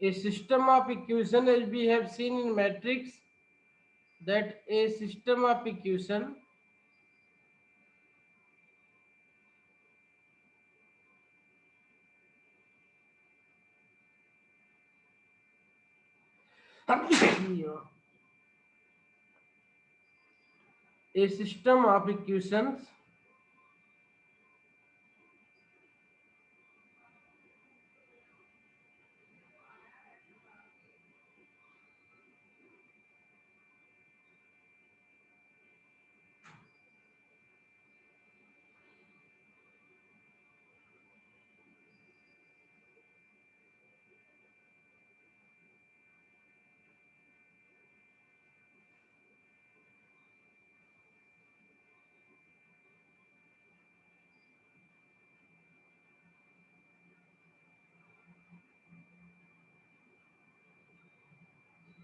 A system of equation, as we have seen in matrix, that a system of equation a system of equations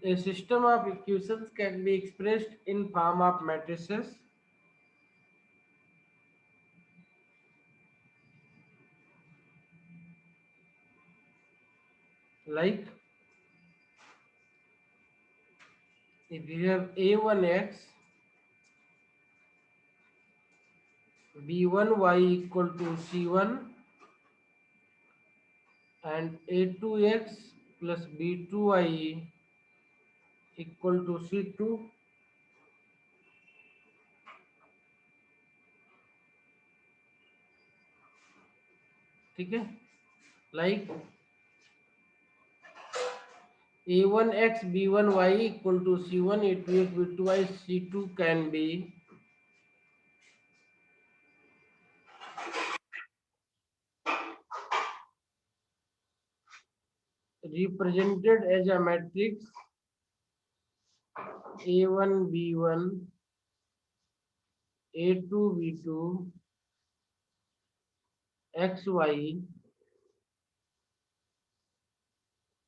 A system of equations can be expressed in form of matrices like if you have a1x b1y equal to c1 and a2x plus b2y equal to c2, ठीक है, like a1x b1y equal to c1 a2x b2y c2 can be represented as a matrix a1 b1 a2 b2 xy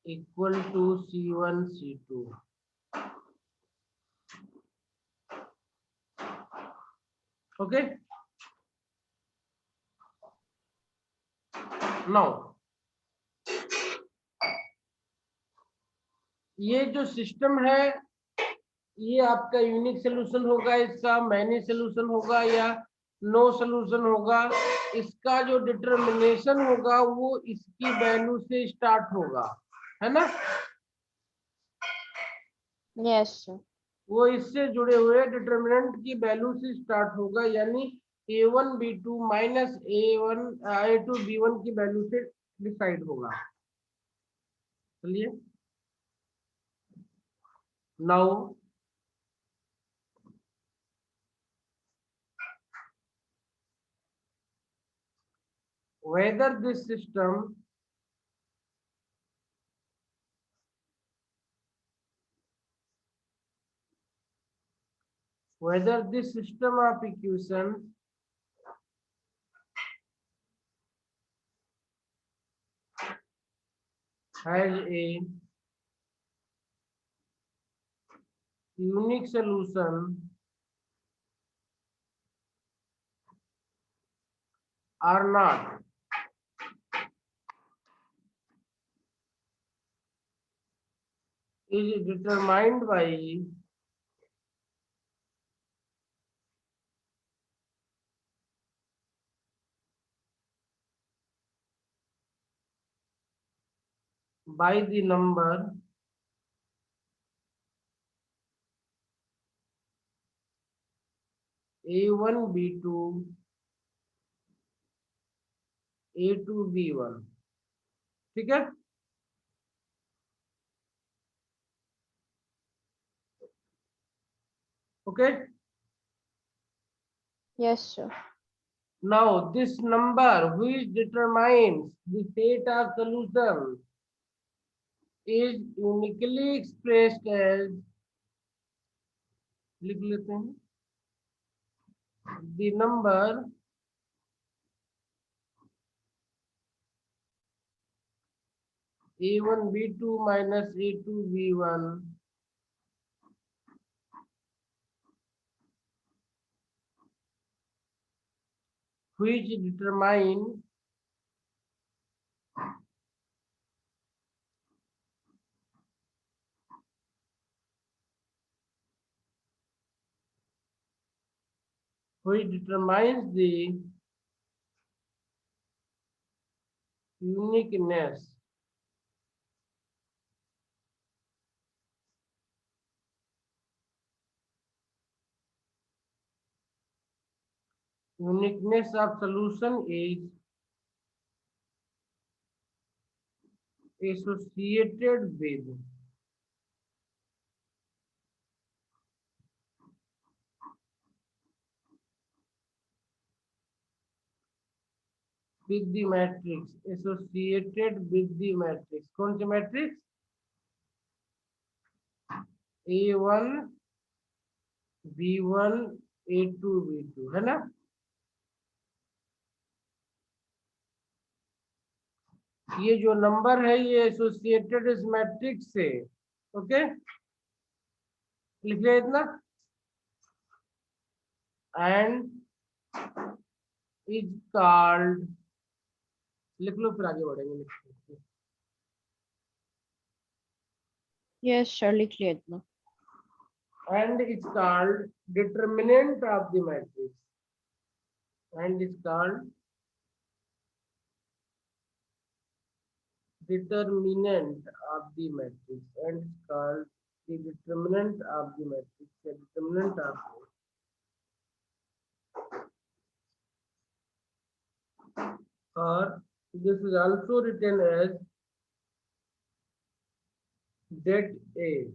equal to c1 c2. Okay, now ये जो system है ये आपका unique solution होगा, इसका many solution होगा या no solution होगा, इसका जो डिटर्मिनेशन होगा वो इसकी वैल्यू से स्टार्ट होगा, है ना। Yes, sir. वो इससे जुड़े हुए डिटर्मिनेंट की वैल्यू से स्टार्ट होगा, यानी a1 b2 minus a2 b1 की वैल्यू से डिसाइड होगा। चलिए now whether this system of equations has a unique solution or not is determined by the number a1 b2 a2 b1, ठीक है। Okay, Yes, sir. now this number which determines the state of solution is uniquely expressed as, लिख लेते हैं, the number a1 b2 minus a2 b1 which determine which determines the uniqueness of solution is associated with the matrix, associated with the matrix. कौन सी matrix? A1 B1 A2 B2 है ना? ये जो number है ये एसोसिएटेड इस matrix से, okay, लिख लिया इतना, एंड इज कॉल्ड, लिख लो फिर आगे बढ़ेंगे, लिख लो। Yes, sir. लिख लिया इतना. And is called determinant of the matrix, and is called determinant of the matrix, and is called the determinant of the matrix, the determinant of or this is also written as det A.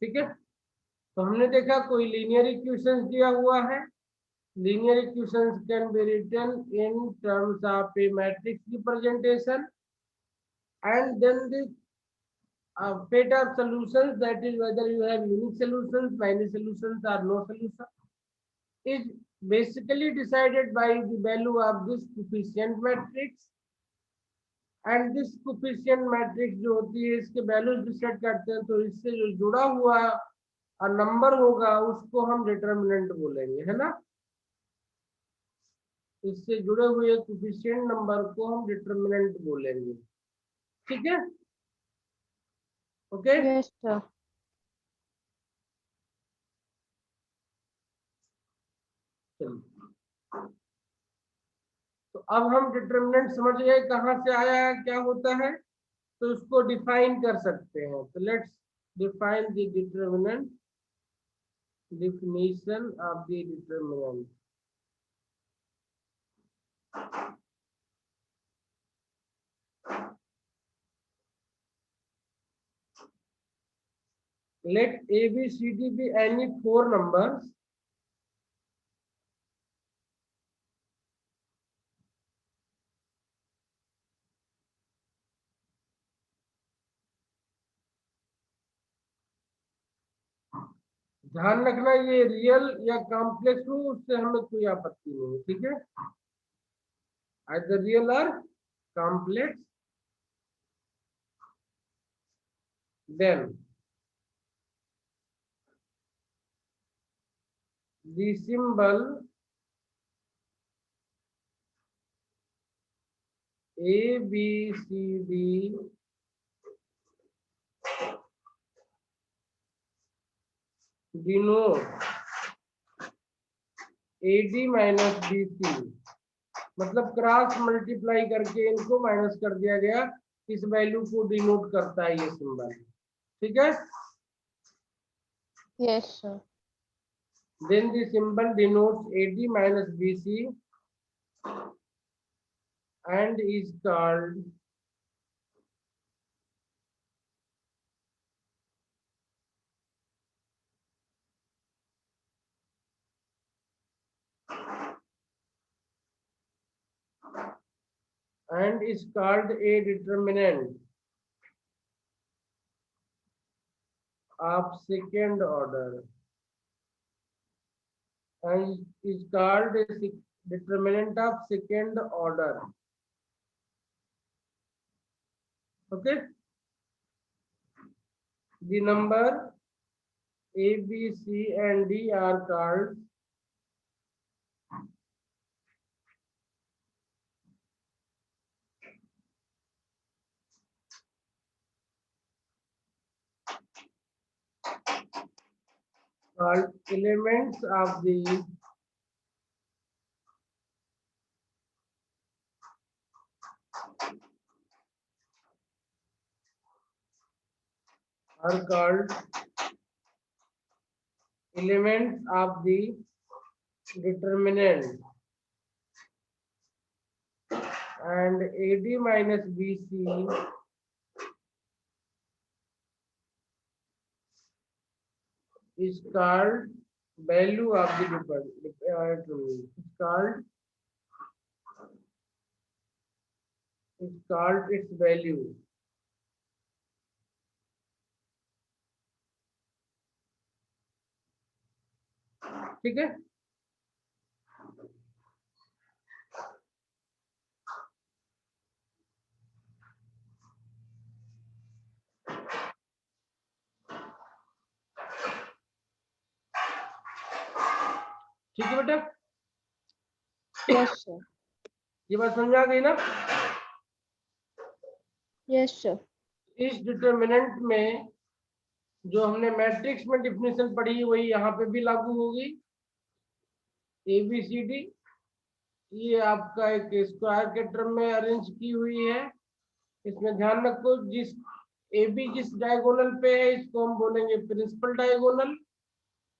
ठीक है, तो हमने देखा कोई linear equations दिया हुआ है, linear equations can be written in terms of a matrix representation, and then the set of solutions, that is whether you have unique solutions, many solutions or no solution, is basically decided by the value of this coefficient matrix, and this coefficient matrix जो होती है इसके values decide करते हैं, तो इससे जो जुड़ा हुआ नंबर होगा उसको हम डिटरमिनेंट बोलेंगे, है ना? इससे जुड़े हुए कोएफिशिएंट नंबर को हम डिटरमिनेंट बोलेंगे, ठीक है? Okay, Yes, sir. तो अब हम डिटरमिनेंट समझ गए कहां से आया है, क्या होता है, तो उसको डिफाइन कर सकते हैं। तो let's define the determinant, definition of the determinant. Let A, B, C, D be any four numbers ध्यान रखना ये रियल या कॉम्प्लेक्स हो उससे हमें कोई आपत्ति नहीं, ठीक है? either real or complex, then the symbol A, B, C, D denote AD minus BC, मतलब क्रॉस मल्टीप्लाई करके इनको माइनस कर दिया गया, इस वैल्यू को डिनोट करता है ये सिंबल, ठीक है? Yes, sir. Then the symbol denotes AD minus BC and is called a determinant of second order, and is called a determinant of second order. Okay, the number A, B, C and D are called called elements of the are called elements of the determinant, and AD minus BC is called value of the determinant. It's called its value. ठीक है, ठीक है बेटा, Yes, sir. ये बात समझ आ गई ना। Yes, sir. इस डिटरमिनेंट में जो हमने मैट्रिक्स में डिफिनेशन पढ़ी वही यहाँ पे भी लागू होगी। ABCD ये आपका एक स्क्वायर के टर्म में अरेंज की हुई है। इसमें ध्यान रखो, जिस AB जिस डायगोनल पे है इसको हम बोलेंगे प्रिंसिपल डायगोनल,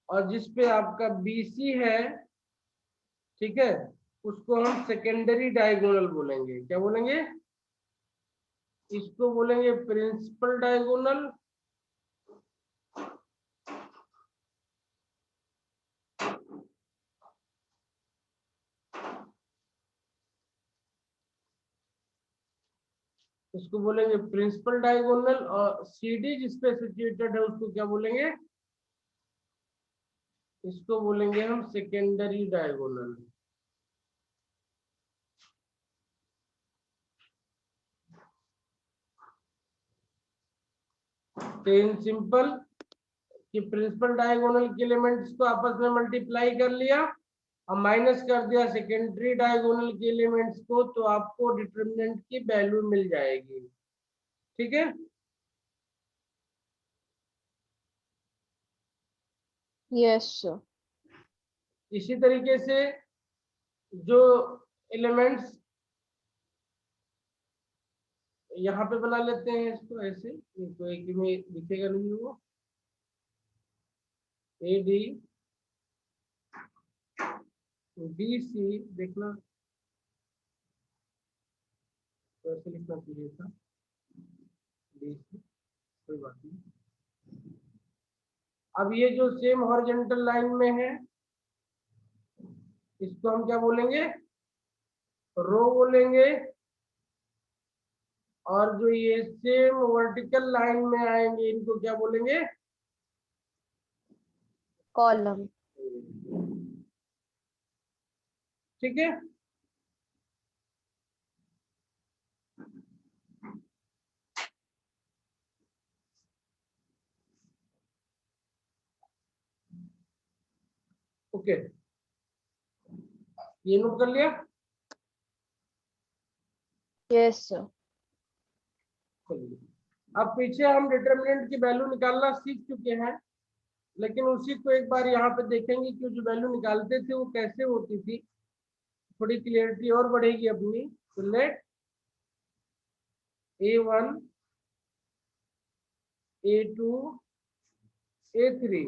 और जिस पे आपका BC है, ठीक है, उसको हम सेकेंडरी डायगोनल बोलेंगे। क्या बोलेंगे? इसको बोलेंगे प्रिंसिपल डायगोनल, इसको बोलेंगे प्रिंसिपल डायगोनल, और CD जिसपे सिचुएटेड है उसको क्या बोलेंगे? इसको बोलेंगे हम सेकेंडरी डायगोनल। तो इन सिंपल कि प्रिंसिपल डायगोनल के एलिमेंट्स को आपस में मल्टीप्लाई कर लिया और माइनस कर दिया सेकेंडरी डायगोनल के एलिमेंट्स को, तो आपको डिटरमिनेंट की वैल्यू मिल जाएगी। ठीक है, Yes, sir. इसी तरीके से जो एलिमेंट्स यहाँ पे बना लेते हैं इसको ऐसे, तो एक में दिखेगा नहीं वो, AD BC देखना, तो ऐसे लिखना चाहिए था BC, कोई बात नहीं। अब ये जो सेम हॉरिजॉन्टल लाइन में है इसको हम क्या बोलेंगे? रो बोलेंगे, और जो ये सेम वर्टिकल लाइन में आएंगे इनको क्या बोलेंगे? Column. ठीक है, ओके, ये नोट कर लिया। Yes, sir. चलिए, अब पीछे हम डिटरमिनेंट की वैल्यू निकालना सीख चुके हैं, लेकिन उसी को एक बार यहाँ पे देखेंगे कि जो वैल्यू निकालते थे वो कैसे होती थी, थोड़ी क्लियरिटी और बढ़ेगी अपनी। तो late A1 A2 A3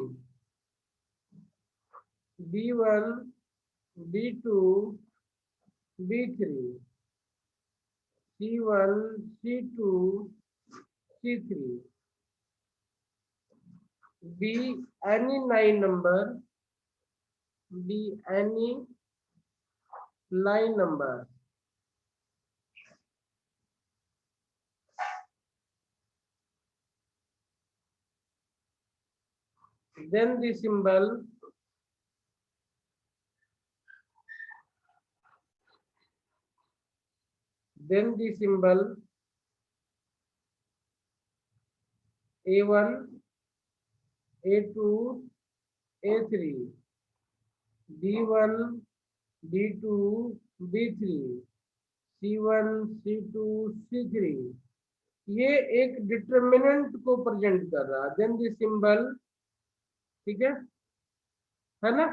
B1 B2 B3 C1 C2 C3 be any line number, be any line number, then the symbol A1 A2 A3 B1 B2 B3 C1 C2 C3 ये एक determinant को present कर रहा है। Then the symbol ठीक है ना।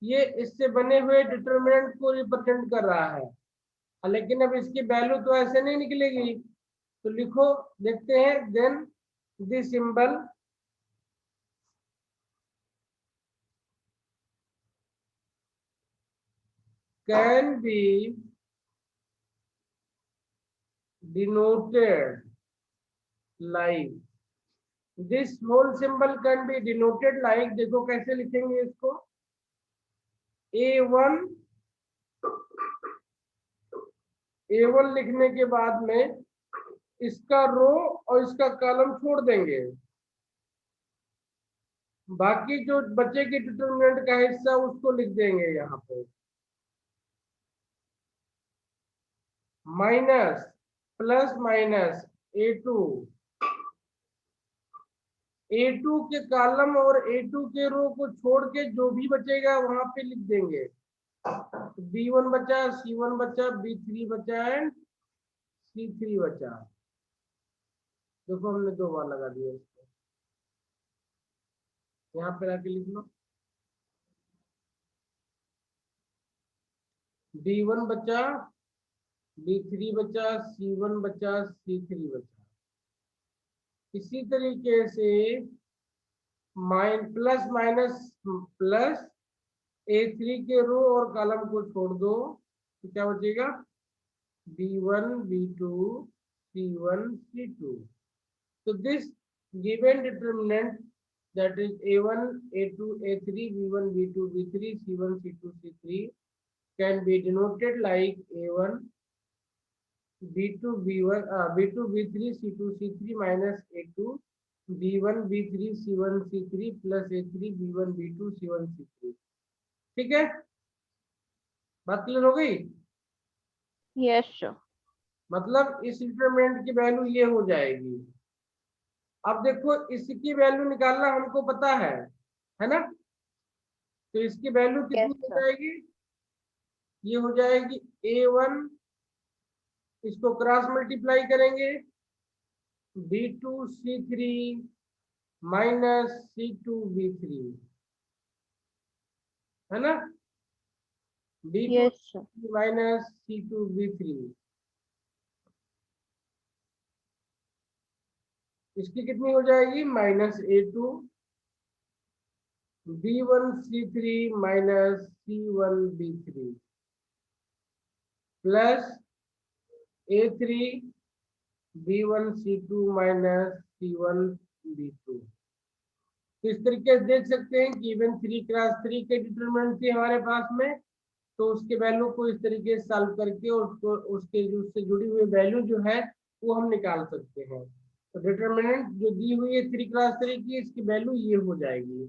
ये इससे बने हुए डिटरमिनेंट को रिप्रेजेंट कर रहा है, लेकिन अब इसकी वैल्यू तो ऐसे नहीं निकलेगी, तो लिखो, देखते हैं। Then this symbol can be denoted like, this whole symbol can be denoted like, देखो कैसे लिखेंगे इसको। A1 लिखने के बाद में इसका रो और इसका कॉलम छोड़ देंगे, बाकी जो बच्चे की डिटरमिनेंट का हिस्सा उसको लिख देंगे यहाँ पे। माइनस प्लस माइनस A2 के कॉलम और A2 के रो को छोड़ के जो भी बचेगा वहां पे लिख देंगे। B1 बचा, C1 बचा, B3 बचा एंड C3 बचा। देखो हमने 2 बार लगा दिया इसको, यहाँ पे आके लिख लो। B1 बचा, B3 बचा, C1 बचा, C3 बचा। इसी तरीके से प्लस माइनस प्लस A3 के रो और कॉलम को छोड़ दो, तो क्या बचेगा? B1, B2, C1, C2. So this given determinant, that is A1, A2, A3, B1, B2, B3, C1, C2, C3 can be denoted like A1, B2, B1, B2, B3, C2, C3 minus A2, B1, B3, C1, C3 plus A3, B1, B2, C1, C3। ठीक है, बात clear हो गई? Yes sir. मतलब इस determinant की value ये हो जाएगी। अब देखो इसकी वैल्यू निकालना हमको पता है ना? तो इसकी वैल्यू कितनी यस हो सर। जाएगी? ये हो जाएगी A1, इसको क्रॉस मल्टीप्लाई करेंगे, B2 C3 minus C2 B3, है ना? B2 yes sir. Minus C2 B3, इसकी कितनी हो जाएगी? Minus A2 B1 C3 minus C1 B3 plus A3 B1 C2 minus C1 B2। तो इस तरीके से देख सकते हैं कि इवन 3 क्रॉस 3 के डिटरमिनेंट थे हमारे पास में, तो उसके वैल्यू को इस तरीके से सॉल्व करके उसको उसके उससे जुड़ी हुई वैल्यू जो है वो हम निकाल सकते हैं। तो डिटरमिनेंट जो दी हुई है 3 क्रॉस 3 की, इसकी वैल्यू ये हो जाएगी।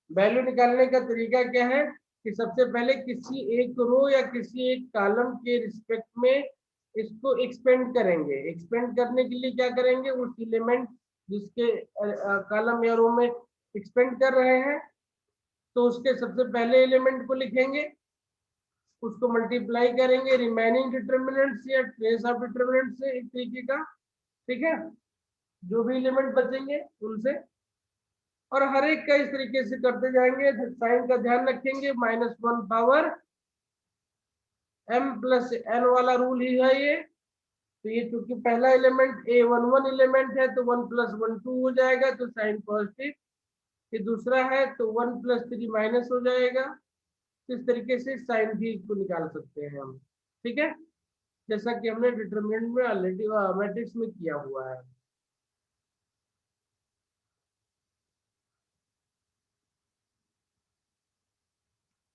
वैल्यू निकालने का तरीका क्या है कि सबसे पहले किसी एक रो या किसी एक कॉलम के रिस्पेक्ट में इसको एक्सपेंड करेंगे। एक्सपेंड करने के लिए क्या करेंगे? उस एलिमेंट जिसके कॉलम या रो में एक्सपेंड कर रहे हैं, तो उसके सबसे पहले एलिमेंट को लिखेंगे, उसको मल्टीप्लाई करेंगे रिमेनिंग डिटरमिनेंट से या ट्रेस ऑफ डिटरमिनेंट से, एक तरीके का। ठीक है, जो भी एलिमेंट बचेंगे उनसे, और हर एक का इस तरीके से करते जाएंगे। साइन का ध्यान रखेंगे, -1 पावर m प्लस n वाला रूल ही है ये। तो ये चूंकि पहला एलिमेंट A11 एलिमेंट है तो 1 + 1 2 हो जाएगा, तो साइन पॉजिटिव। ये दूसरा है तो 1 + 3 माइनस हो जाएगा। इस तरीके से साइन भी को निकाल सकते हैं हम। ठीक है, जैसा कि हमने डिटरमिनेंट में ऑलरेडी मैट्रिक्स में किया हुआ है।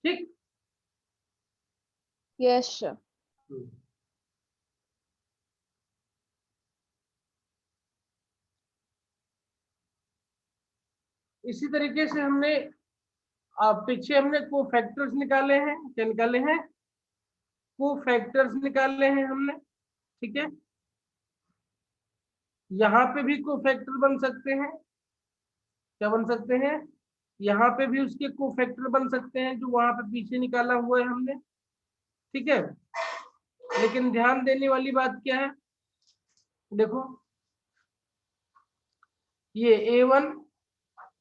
ठीक। Yes sir. इसी तरीके से हमने पीछे हमने को फैक्टर्स निकाले हैं। क्या निकाले हैं? को फैक्टर्स निकाले हैं हमने। ठीक है, यहाँ पे भी को फैक्टर बन सकते हैं। क्या बन सकते हैं? यहाँ पे भी उसके को फैक्टर बन सकते हैं जो वहां पे पीछे निकाला हुआ है हमने। ठीक है, लेकिन ध्यान देने वाली बात क्या है, देखो ये A1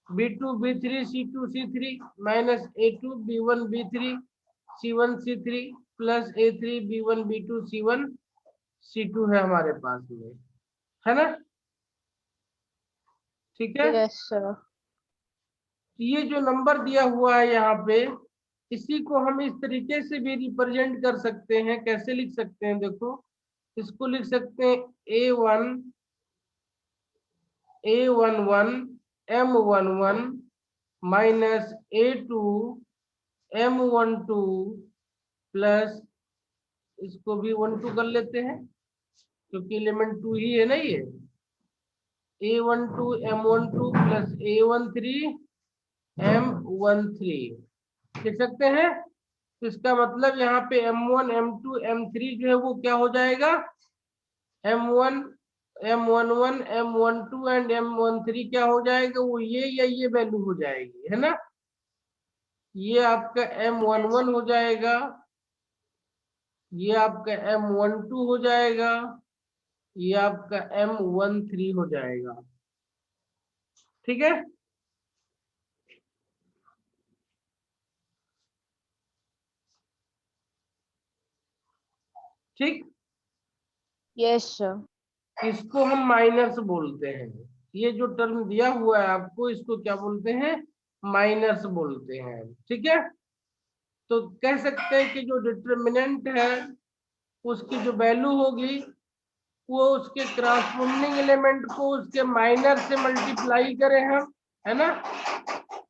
B2 B3 C2 C3 minus A2 B1 B3 C1 C3 plus A3 B1 B2 C1 C2 है हमारे पास में, है ना? ठीक है। Yes, sir. ये जो नंबर दिया हुआ है यहाँ पे, इसी को हम इस तरीके से भी रिप्रेजेंट कर सकते हैं। कैसे लिख सकते हैं? देखो, इसको लिख सकते हैं A11 M11 minus A2 M12 plus, इसको भी 12 कर लेते हैं क्योंकि एलिमेंट 2 ही है ना ये। A12 M12 plus A13 M13 लिख सकते हैं। तो इसका मतलब यहाँ पे M1 M2 M3 जो है वो क्या हो जाएगा? M1 M11 M12 and M13 क्या हो जाएगा? वो ये या ये वैल्यू हो जाएगी, है ना? ये आपका M11 हो जाएगा, ये आपका M12 हो जाएगा, ये आपका M13 हो जाएगा। ठीक है। ठीक, Yes, sir. इसको हम माइनस बोलते हैं। ये जो टर्म दिया हुआ है आपको, इसको क्या बोलते हैं? माइनस बोलते हैं। ठीक है। तो कह सकते हैं कि जो डिटर्मिनेंट है उसकी जो वैल्यू होगी वो उसके क्रॉसपोंडिंग एलिमेंट को उसके माइनर से मल्टीप्लाई करें हम, है ना?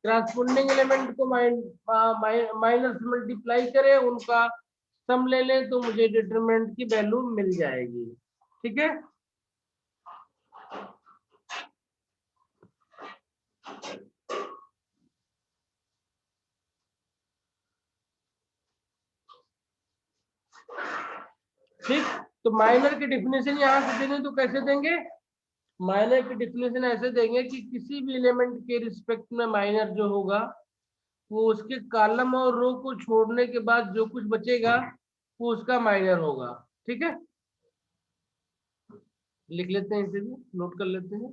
क्रॉसपोंडिंग एलिमेंट को माइनर से मल्टीप्लाई करें, उनका सम ले लें तो मुझे डिटरमिनेंट की वैल्यू मिल जाएगी। ठीक है। ठीक, तो माइनर की डेफिनेशन यहां से देंगे तो कैसे देंगे? माइनर की डेफिनेशन ऐसे देंगे कि किसी भी एलिमेंट के रिस्पेक्ट में माइनर जो होगा वो उसके कॉलम और रो को छोड़ने के बाद जो कुछ बचेगा वो उसका माइनर होगा। ठीक है, लिख लेते हैं, इसे भी नोट कर लेते हैं।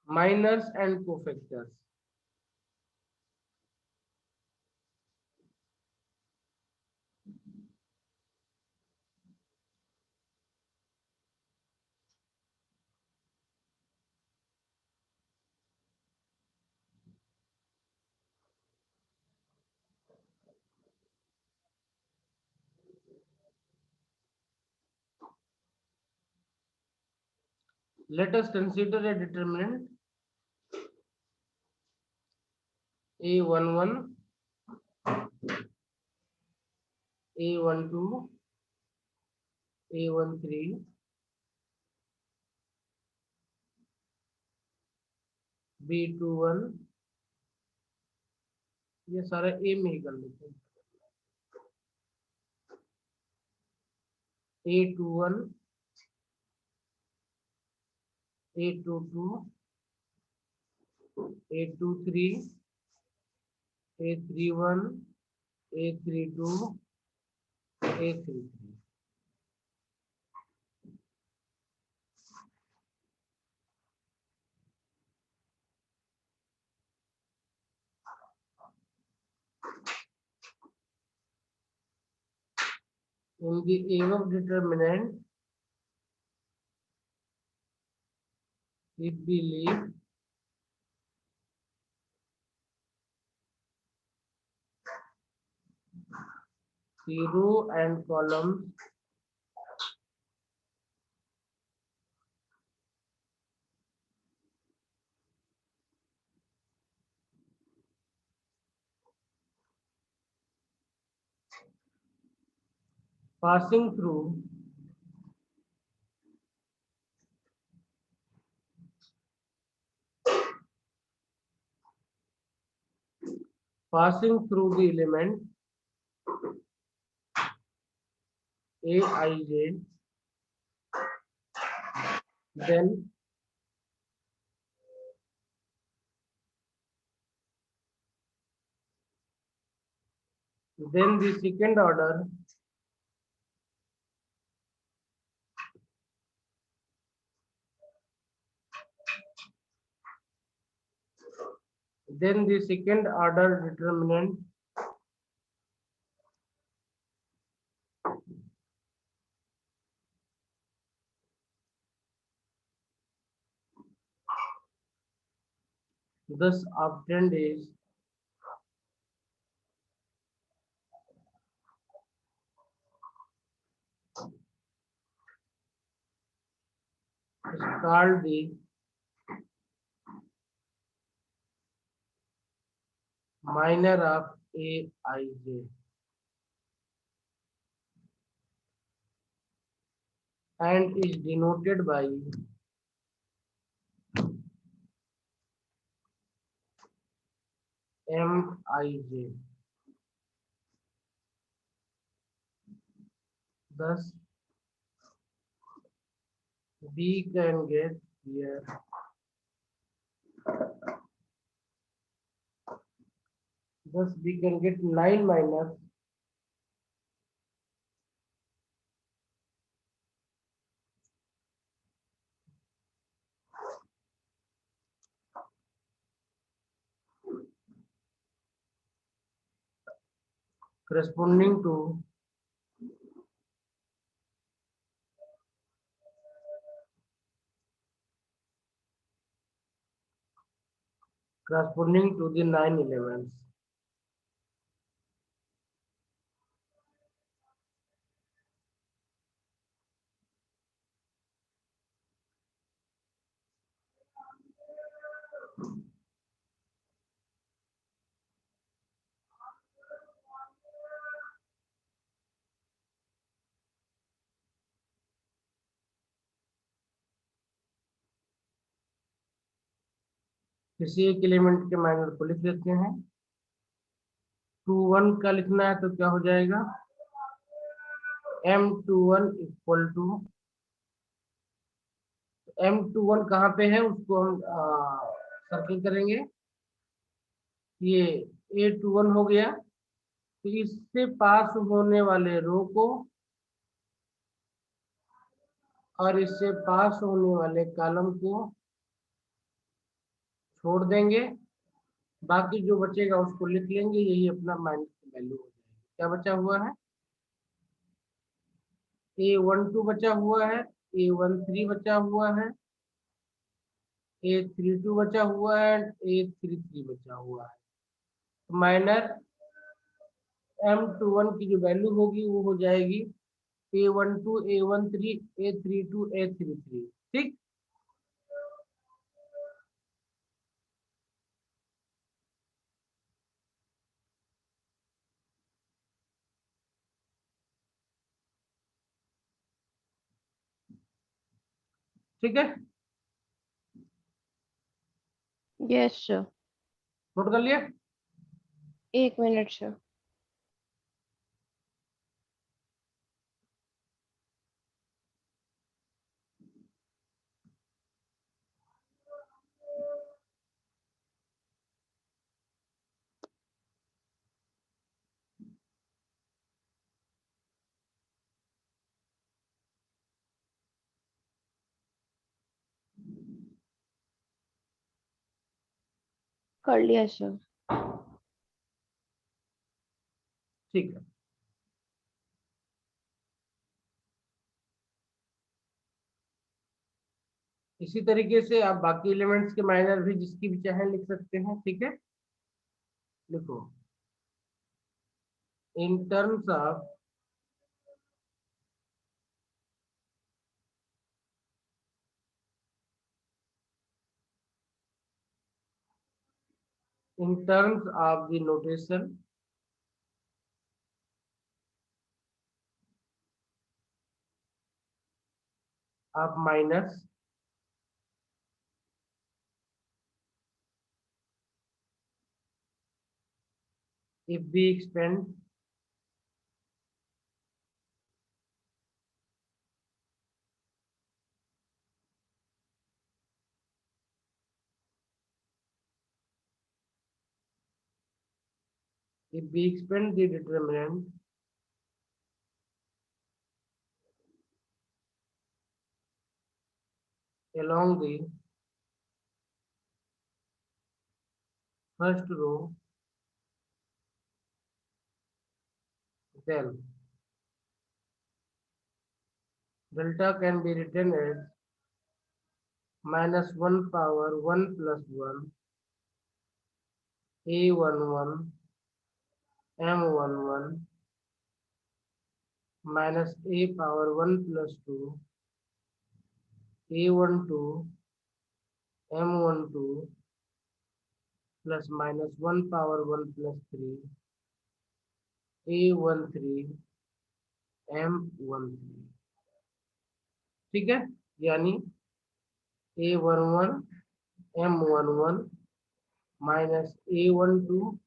Minors and cofactors. Let us consider a determinant A11, A12, A13, B21, ये सारा ए में ही कर लेते हैं। A21, A22, A23, A31, A32, A33। In the above determinant, if we leave the row and columns passing through the element Aij, then the second order then the second order determinant thus obtained is called the minor of Aij and is denoted by Mij. Thus, B can get here. Thus, we can get 9 minus corresponding to the 9 elements. किसी एक element के minor को लिख देते हैं। 21 का लिखना है तो क्या हो जाएगा, M21 इक्वल टू M21 कहाँ पे है उसको हम सर्किल करेंगे। ये A21 हो गया, तो इससे पास होने वाले रो को और इससे पास होने वाले कॉलम को छोड़ देंगे, बाकी जो बचेगा उसको लिख लेंगे, यही अपना माइनस की वैल्यू हो जाएगी। क्या बचा हुआ है, A12 बचा हुआ है, A13 बचा हुआ है, A32 बचा हुआ है, A33 बचा हुआ है। माइनर M21 की जो वैल्यू होगी वो हो जाएगी A12, A13, A32, A33। ठीक, ठीक है, Yes, sir. नोट कर लिया। 1 minute, sir. कर लिया, sir. ठीक है, इसी तरीके से आप बाकी एलिमेंट्स के माइनर भी जिसकी भी चाहे लिख सकते हैं। ठीक है, लिखो, इन terms of the notation of minus, if we expand the determinant along the first row, then delta can be written as minus 1 power 1 plus 1 A11 M11 minus A power 1 plus 2 A12 M12 plus minus 1 power 1 plus 3 A13 M13। ठीक है, यानी A11 M11 minus A12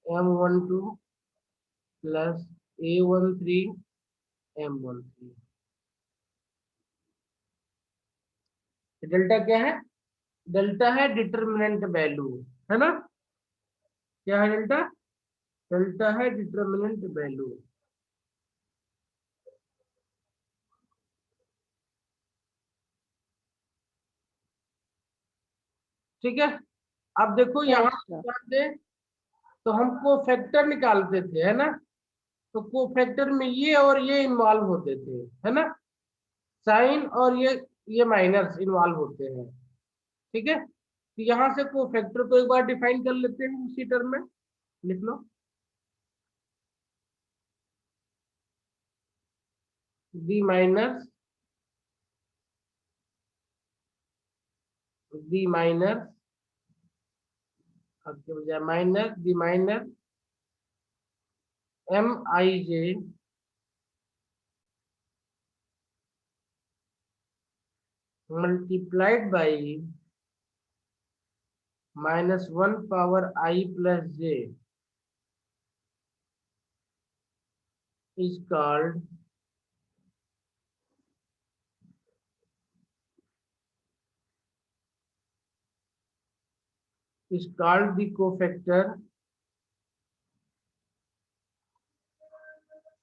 M12 plus A13 M13। Delta क्या है? Delta है determinant value, है ना? क्या है डेल्टा? डेल्टा है डिटर्मिनेंट वैल्यू। ठीक है, अब देखो Yes, यहाँ sir. से तो हम कोफैक्टर निकालते थे, है ना? तो कोफैक्टर में ये और ये इन्वॉल्व होते थे, है ना? साइन और ये माइनस इन्वॉल्व होते हैं। ठीक है, तो यहाँ से कोफैक्टर को एक बार डिफाइन कर लेते हैं, उसी टर्म में लिख लो। दी माइनस आपके बजाय minus the minus MIJ multiplied by minus 1 power I plus J is called the cofactor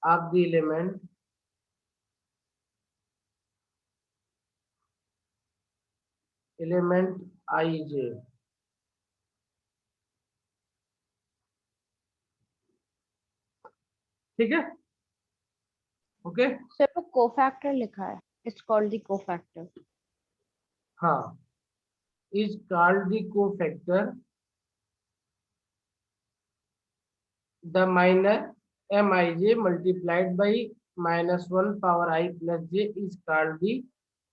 of the element IJ। ठीक है, ओके। Sir, वो cofactor लिखा है. It's called the cofactor. हाँ, is called the cofactor the minor MIJ multiplied by minus 1 power I plus J is called the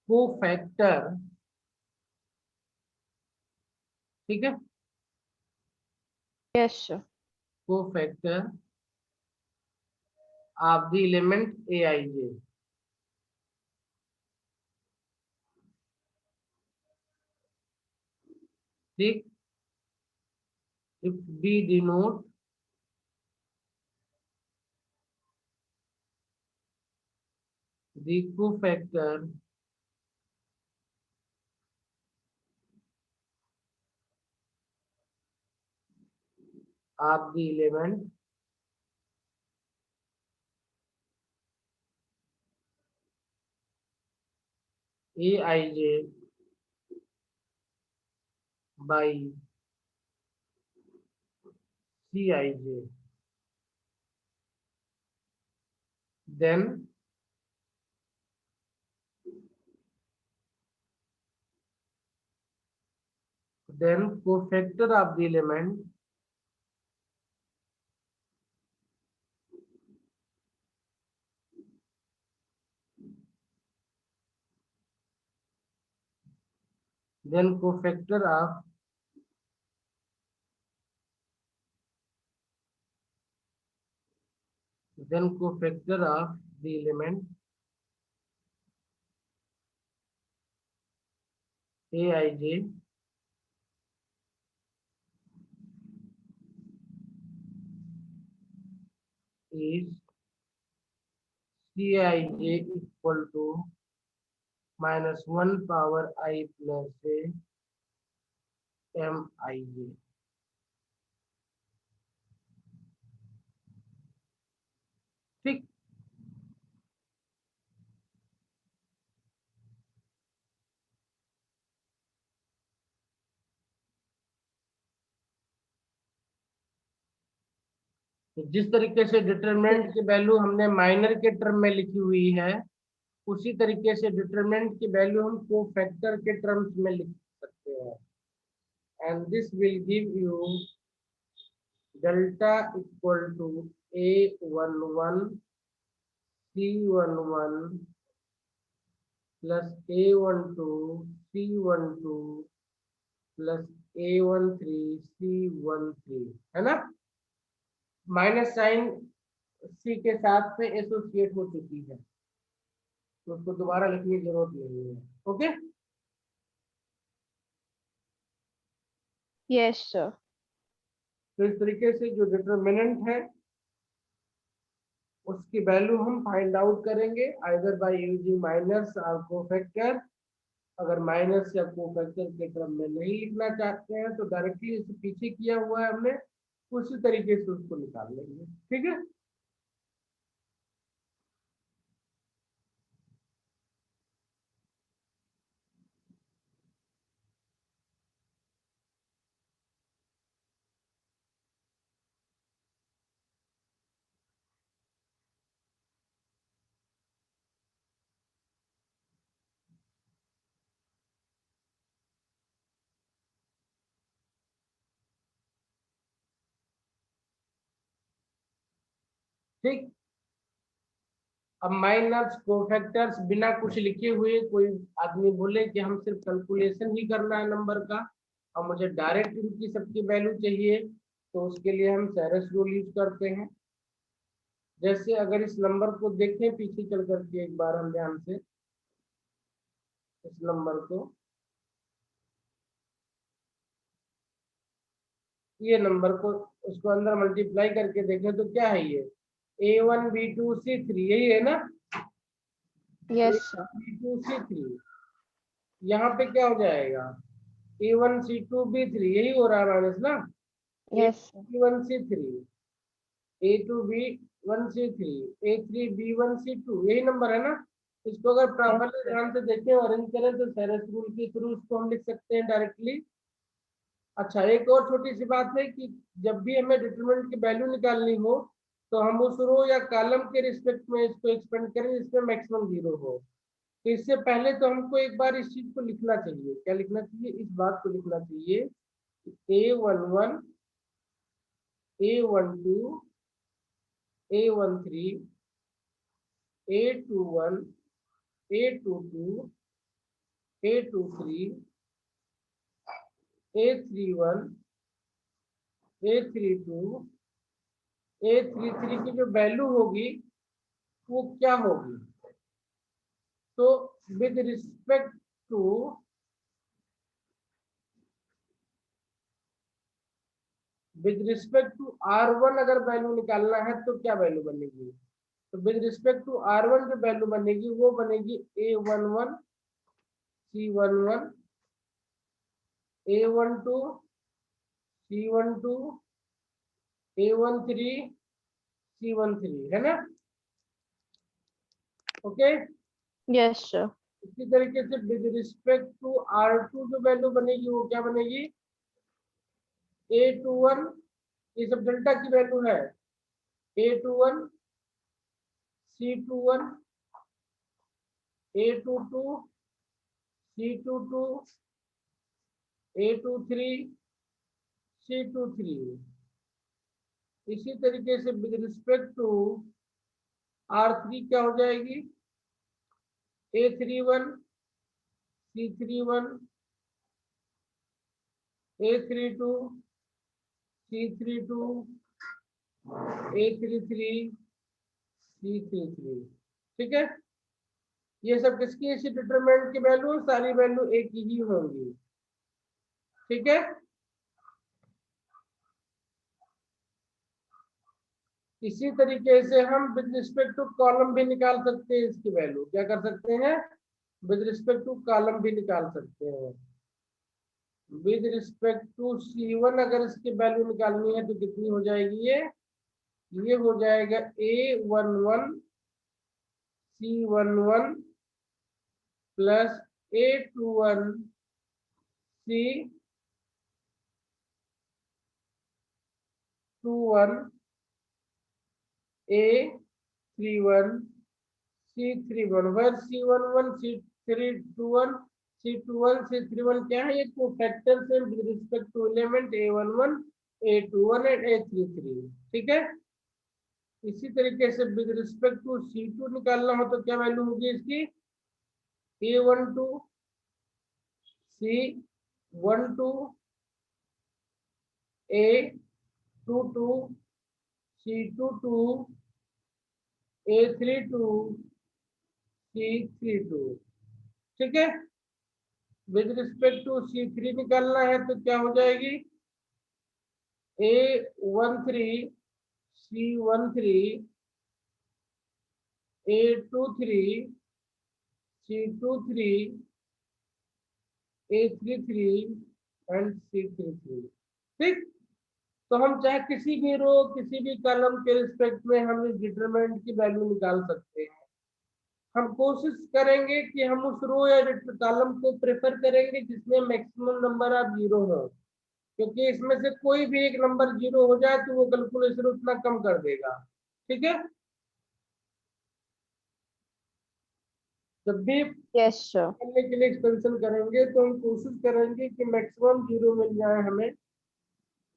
cofactor। ठीक है, Yes, sir. cofactor of the element Aij। ठीक, if we denote the cofactor of the element Aij by Cij, then cofactor of the element then cofactor of the element Aij is Cij equal to minus 1 power I plus J Mij। ठीक, तो जिस तरीके से determinant की value हमने minor के term में लिखी हुई है, उसी तरीके से डिटरमिनेंट की वैल्यू हम कोफैक्टर के टर्म्स में लिख सकते हैं। And this will give you delta equal to A11 C11 plus A12 C12 plus A13 C13, है ना। माइनस साइन सी के साथ में एसोसिएट हो चुकी है, तो उसको दोबारा लिखने की जरूरत नहीं है। Okay, yes sir. तो इस तरीके से जो डिटरमिनेंट है उसकी वैल्यू हम फाइंड आउट करेंगे आइदर बाय यूजिंग माइनस और कोफैक्टर। अगर माइनस या कोफैक्टर के क्रम में नहीं लिखना चाहते हैं तो डायरेक्टली इसे पीछे किया हुआ है हमने, उसी तरीके से उसको निकाल लेंगे। ठीक है, ठीक। अब माइनस कोफैक्टर्स बिना कुछ लिखे हुए कोई आदमी बोले कि हम सिर्फ कैलकुलेशन ही करना है नंबर का और मुझे डायरेक्ट इनकी सबकी वैल्यू चाहिए, तो उसके लिए हम सेरस रूल यूज करते हैं। जैसे अगर इस नंबर को देखें पीछे चल करके एक बार हम ध्यान से इस नंबर को, ये नंबर को उसको अंदर मल्टीप्लाई करके देखें तो क्या है ये A1B2C3, यही है ना। Yes sir. A1B2C3, यहाँ पे क्या हो जाएगा A1C2B3, यही हो रहा है माइनस ना। Yes sir. A1C3 A2B1C3 A3B1C2, यही नंबर है ना। इसको अगर यस प्रॉपरली सर। ध्यान से देखें और अरेंज करें तो सेरस रूल के थ्रू इसको हम लिख सकते हैं डायरेक्टली। अच्छा, एक और छोटी सी बात है कि जब भी हमें डिटरमिनेंट की वैल्यू निकालनी हो तो हम उस रो या कॉलम के रिस्पेक्ट में इसको एक्सपेंड करें जिसमें मैक्सिमम 0 हो। तो इससे पहले तो हमको एक बार इस चीज को लिखना चाहिए। क्या लिखना चाहिए? इस बात को लिखना चाहिए A11 A12 A13 A21 A22 A23 A31 A32 A33 की जो वैल्यू होगी वो क्या होगी। तो विद रिस्पेक्ट टू R1 अगर वैल्यू निकालना है तो क्या वैल्यू बनेगी। तो विद रिस्पेक्ट टू R1 जो वैल्यू बनेगी वो बनेगी A11 C11 A12 C12 A13 C13, है ना। Okay, yes sir. इसी तरीके से विद रिस्पेक्ट टू R2 जो वैल्यू बनेगी वो क्या बनेगी A21, ये सब डेल्टा की वैल्यू है। A21 C21 A22 C22 A23 C23। इसी तरीके से विद रिस्पेक्ट टू R3 क्या हो जाएगी A31 C31 A32 C32 A33 C33। ठीक है, ये सब किसकी इसी डिटरमिनेंट की वैल्यू, सारी वैल्यू एक ही होंगी। ठीक है, इसी तरीके से हम विद रिस्पेक्ट टू कॉलम भी निकाल सकते हैं। इसकी वैल्यू क्या कर सकते हैं, विद रिस्पेक्ट टू कॉलम भी निकाल सकते हैं। विद रिस्पेक्ट टू C1 अगर इसकी वैल्यू निकालनी है तो कितनी हो जाएगी ये हो जाएगा A11 C11 plus A21 C21 A31 C31 where C11 C321 C21 C31 क्या है, ये कोफैक्टर्स हैं with respect to element A11 A21 and A33। ठीक है, इसी तरीके से विद रिस्पेक्ट टू C2 निकालना हो तो क्या वैल्यू होगी इसकी, A12 C12 A22 C22 A32 C32। ठीक है, विद रिस्पेक्ट टू C3 निकालना है तो क्या हो जाएगी, A13 C13 A23 C23 A33 and C33। ठीक, तो हम चाहे किसी भी रो किसी भी कॉलम के रिस्पेक्ट में हम इस डिटरमिनेंट की वैल्यू निकाल सकते हैं। हम कोशिश करेंगे कि हम उस रो या कॉलम को प्रेफर करेंगे जिसमें मैक्सिमम नंबर ऑफ जीरो हो, क्योंकि इसमें से कोई भी एक नंबर जीरो हो जाए तो वो कैलकुलेशन उतना कम कर देगा। ठीक है, जब भी यस सर। करने के लिए एक्सपेंशन करेंगे तो हम कोशिश करेंगे कि मैक्सिमम जीरो मिल जाए हमें,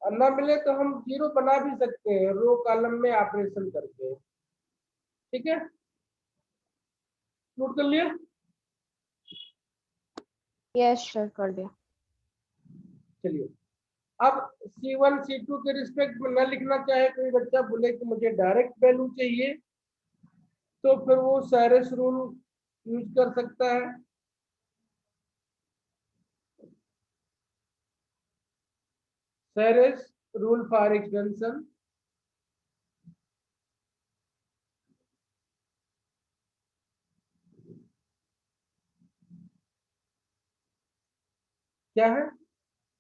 और ना मिले तो हम जीरो बना भी सकते हैं रो कॉलम में ऑपरेशन करके। ठीक है, नोट कर लिया। यस सर, कर दिया। चलिए, अब C1 C2 के रिस्पेक्ट में न लिखना चाहे कोई बच्चा बोले कि मुझे डायरेक्ट वैल्यू चाहिए, तो फिर वो सैरस रूल यूज कर सकता है। सैरस रूल फॉर एक्सटेंशन, क्या है,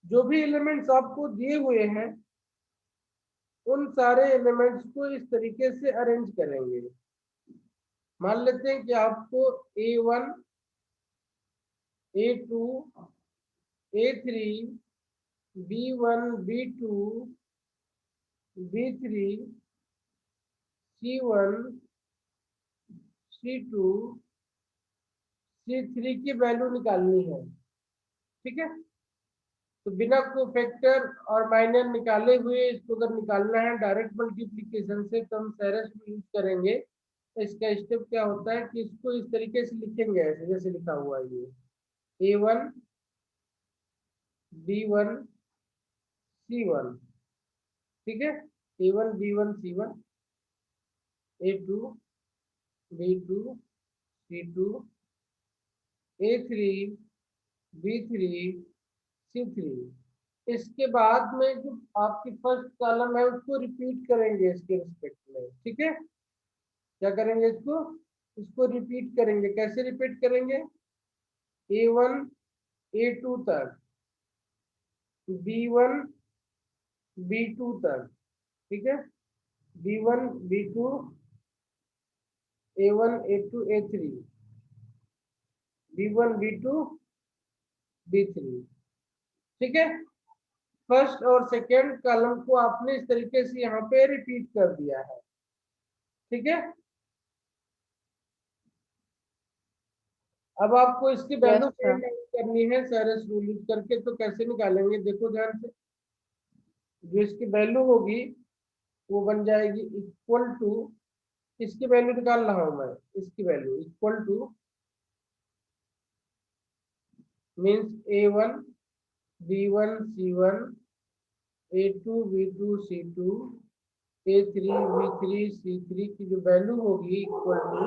जो भी एलिमेंट्स आपको दिए हुए हैं उन सारे एलिमेंट्स को इस तरीके से अरेंज करेंगे। मान लेते हैं कि आपको A1 A2 A3 B1 B2 B3 C1 C2 C3 की वैल्यू निकालनी है। ठीक है, तो बिना कोफैक्टर और माइनर निकाले हुए इसको अगर निकालना है डायरेक्ट मल्टीप्लिकेशन से तो हम सैरस यूज करेंगे। तो इसका स्टेप क्या होता है कि इसको इस तरीके से लिखेंगे, ऐसे जैसे लिखा हुआ है ये A1 B1 C1। ठीक है, A1 B1 C1 A2 B2 C2 A3 B3 C3। इसके बाद में जो आपकी फर्स्ट कॉलम है उसको रिपीट करेंगे इसके रिस्पेक्ट में। ठीक है, क्या करेंगे, इसको इसको रिपीट करेंगे। कैसे रिपीट करेंगे, A1 A2 तक, B1 B2 तक। ठीक है, B1 B2 A1 A2 A3 B1 B2 B3। ठीक है, फर्स्ट और सेकेंड कॉलम को आपने इस तरीके से यहाँ पे रिपीट कर दिया है। ठीक है, अब आपको इसकी यस वैल्यू सर। करनी है सैरस रूल यूज करके, तो कैसे निकालेंगे देखो ध्यान से। जो इसकी वैल्यू होगी वो बन जाएगी इक्वल टू, इसकी वैल्यू निकाल रहा हूं मैं, इसकी value equal two means A1 B1 C1 A2 B2 C2 A3 B3 C3 की जो वैल्यू होगी इक्वल टू,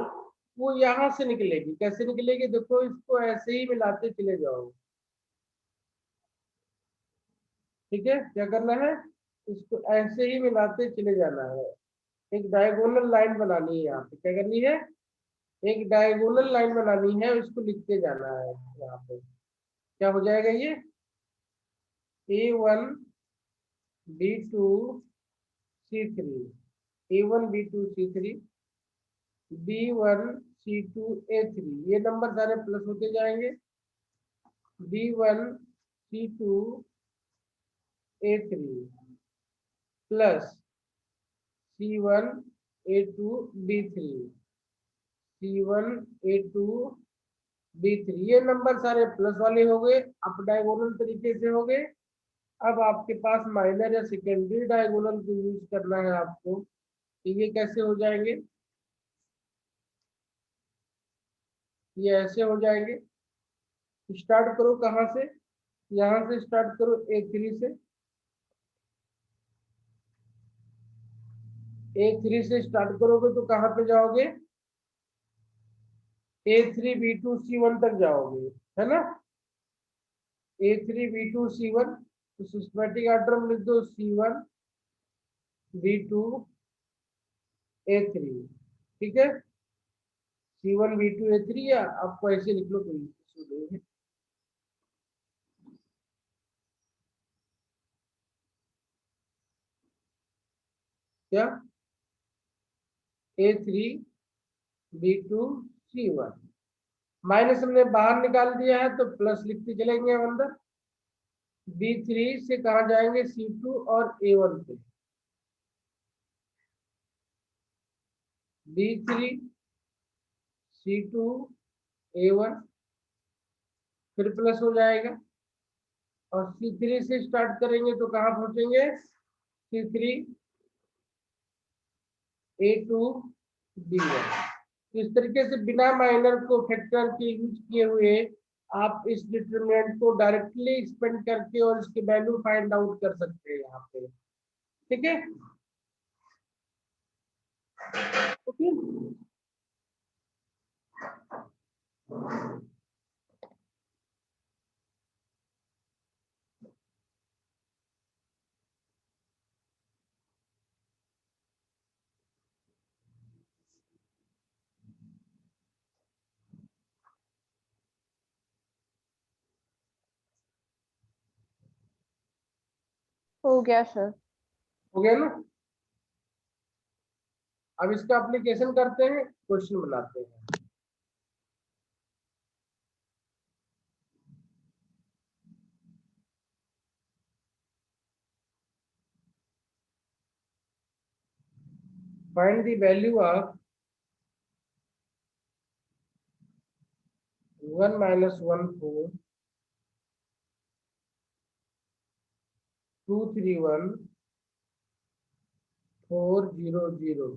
वो यहां से निकलेगी। कैसे निकलेगी देखो, इसको ऐसे ही मिलाते चले जाओ। ठीक है, क्या करना है, इसको ऐसे ही मिलाते चले जाना है। एक डायगोनल लाइन बनानी है यहाँ पे, क्या करनी है, एक डायगोनल लाइन बनानी है, उसको लिखते जाना है यहाँ पे। क्या हो जाएगा ये, A1 B2 C3 A1 B2 C3 B1 C2 A3, ये नंबर सारे प्लस होते जाएंगे। B1 C2 A3 plus C1 A2 B3, C1 A2 B3, ये नंबर सारे प्लस वाले हो गए, अप डायगोनल तरीके से हो गए। अब आपके पास माइनर या सेकेंडरी डायगोनल को यूज करना है आपको, तो ये कैसे हो जाएंगे, ये ऐसे हो जाएंगे। स्टार्ट करो कहाँ से, यहाँ से स्टार्ट करो A3 से, A3 से स्टार्ट करोगे तो कहाँ पे जाओगे, A3 B2 C1 तक जाओगे, है ना। A3 B2 C1, तो सिस्टमेटिक ऑर्डर में लिख दो C1 B2 A3, ठीक है। C1 B2 A3, या आपको ऐसे लिख लो, कोई इशू नहीं है। क्या A3 B2 C1, माइनस हमने बाहर निकाल दिया है तो प्लस लिखते चलेंगे हम अंदर। B3 से कहा जाएंगे C2 और A1 पे, B3 C2 A1, फिर प्लस हो जाएगा, और C3 से स्टार्ट करेंगे तो कहाँ पहुंचेंगे, C3 A2 B1। इस तरीके से बिना माइनर को फैक्टर के यूज किए हुए आप इस डिटरमिनेंट को डायरेक्टली एक्सपेंड करके और इसकी वैल्यू फाइंड आउट कर सकते हैं यहाँ पे, ठीक है। ओके, हो गया सर। हो गया ना। अब इसका एप्लीकेशन करते हैं, क्वेश्चन बनाते हैं। Find the value of 1 minus 1 4 2 3 1 4 0 0।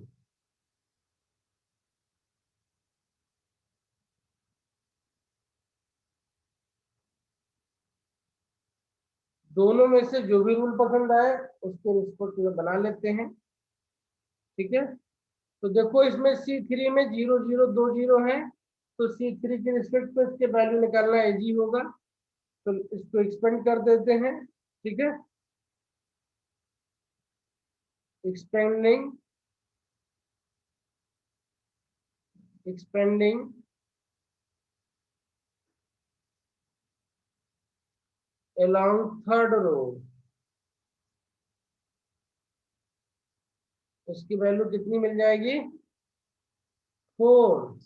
दोनों में से जो भी रूल पसंद आए उसके रिस्पेक्ट में बना लेते हैं, ठीक है। तो देखो इसमें C3 में 0 0 2 0 है, तो C3 के रिस्पेक्ट में इसके वैल्यू निकालना इजी होगा, तो इसको एक्सपेंड कर देते हैं, ठीक है। एक्सपेंडिंग along third row, इसकी वैल्यू कितनी मिल जाएगी, 4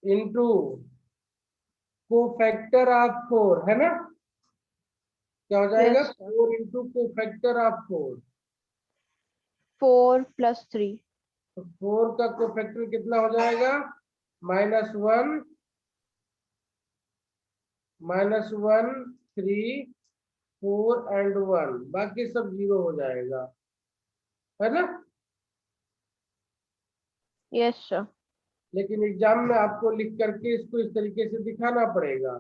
इंटू कोफैक्टर ऑफ 4, है ना। क्या हो जाएगा, yes sir. 4 into cofactor of 4, 4 + 3। तो 4 का कोफैक्टर कितना हो जाएगा, -1 -1 3 4 एंड 1, बाकी सब 0 हो जाएगा, है ना। Yes sir. लेकिन एग्जाम में आपको लिख करके इसको इस तरीके से दिखाना पड़ेगा,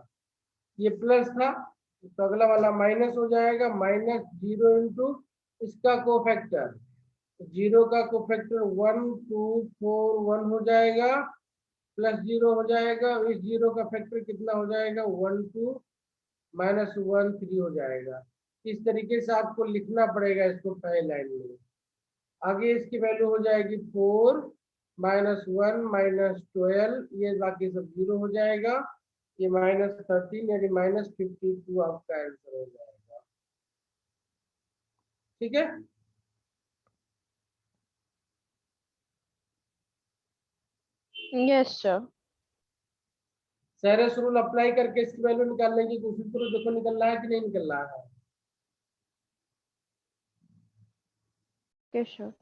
ये प्लस था तो अगला वाला माइनस हो जाएगा, -0 इंटू इसका कोफैक्टर, 0 का कोफैक्टर 1 2 4 1 हो जाएगा, प्लस 0 हो जाएगा, इस 0 का फैक्टर कितना हो जाएगा, 1 2 -1 3 हो जाएगा। इस तरीके से आपको लिखना पड़ेगा इसको पहले लाइन में। आगे इसकी वैल्यू हो जाएगी 4 -1 -12, ये बाकी सब 0 हो जाएगा, ये -13 यानी -52 आपका आंसर हो जाएगा, ठीक है। Yes sir. Sarrus rule apply करके इसकी वैल्यू निकालने की कोशिश करो, देखो निकल रहा है कि नहीं निकल रहा है। Okay sir.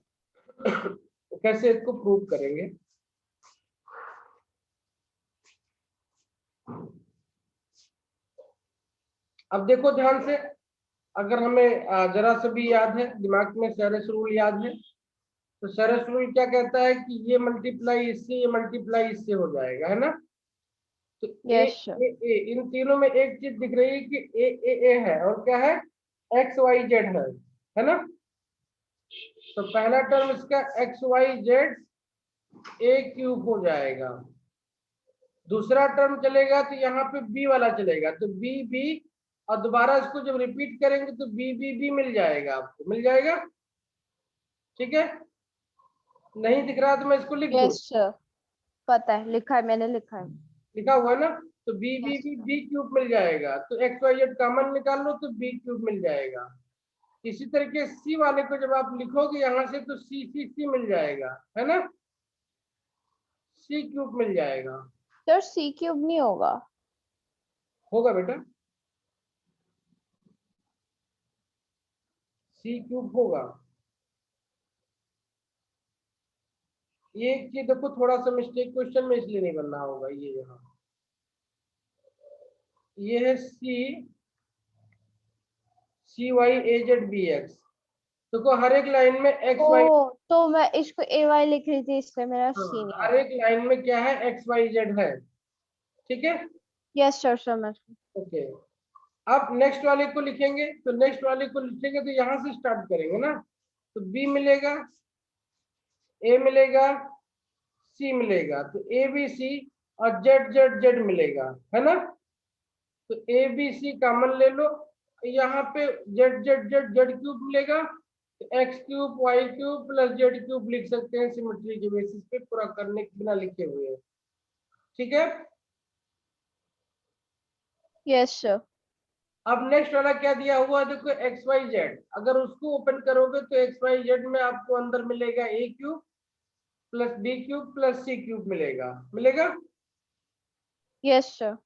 कैसे इसको प्रूव करेंगे। अब देखो ध्यान से, अगर हमें जरा सा भी याद है, दिमाग में सेरेस रूल याद है, तो सेरेस रूल क्या कहता है कि ये मल्टीप्लाई इससे, ये मल्टीप्लाई इससे हो जाएगा, है ना। तो यस सर। ए इन तीनों में एक चीज दिख रही है कि ए है, और क्या है, एक्स वाई जेड है ना। तो पहला टर्म इसका x y z a cube हो जाएगा। दूसरा टर्म चलेगा तो यहाँ पे बी वाला चलेगा, तो बी बी, और दोबारा इसको जब रिपीट करेंगे तो बी बी बी मिल जाएगा, आपको मिल जाएगा। ठीक है, नहीं दिख रहा तो मैं इसको लिख दूं, यस सर, पता है, लिखा है, मैंने लिखा है। लिखा हुआ है ना। तो B B yes B sir. B cube मिल जाएगा, तो एक्स वाई जेड कॉमन निकाल लो तो बी क्यूब मिल जाएगा। इसी तरीके सी वाले को जब आप लिखोगे यहाँ से तो सी सी सी मिल जाएगा, है ना, सी क्यूब मिल जाएगा। सर सी क्यूब नहीं होगा। होगा बेटा, सी क्यूब होगा। ये एक चीज देखो, थोड़ा सा मिस्टेक क्वेश्चन में इसलिए नहीं बनना होगा, ये यहाँ ये है सी वाई ए जेड बी एक्स। देखो हर एक लाइन में एक्स ओ, वाई, तो मैं इसको ए वाई लिख रही थी, इसलिए मेरा सी नहीं हर आया। एक लाइन में क्या है, एक्स वाई जेड है। ठीक है, यस सर, समझ गई। ओके। अब नेक्स्ट वाले को लिखेंगे, तो नेक्स्ट वाले को लिखेंगे तो यहाँ से स्टार्ट करेंगे ना, तो बी मिलेगा, ए मिलेगा, सी मिलेगा, तो ए बी सी, और जेड जेड जेड मिलेगा, है ना। तो ए बी सी कॉमन ले लो, यहाँ पे z z z z cube मिलेगा, तो x cube Y cube plus z cube लिख सकते हैं, सिमेट्री के बेसिस पे पूरा करने के बिना लिखे हुए हैं। ठीक है, यस सर। अब नेक्स्ट वाला क्या दिया हुआ है, देखो एक्स वाई जेड, अगर उसको ओपन करोगे तो एक्स वाई जेड में आपको अंदर मिलेगा A cube plus B cube plus C cube मिलेगा, मिलेगा। Yes sir.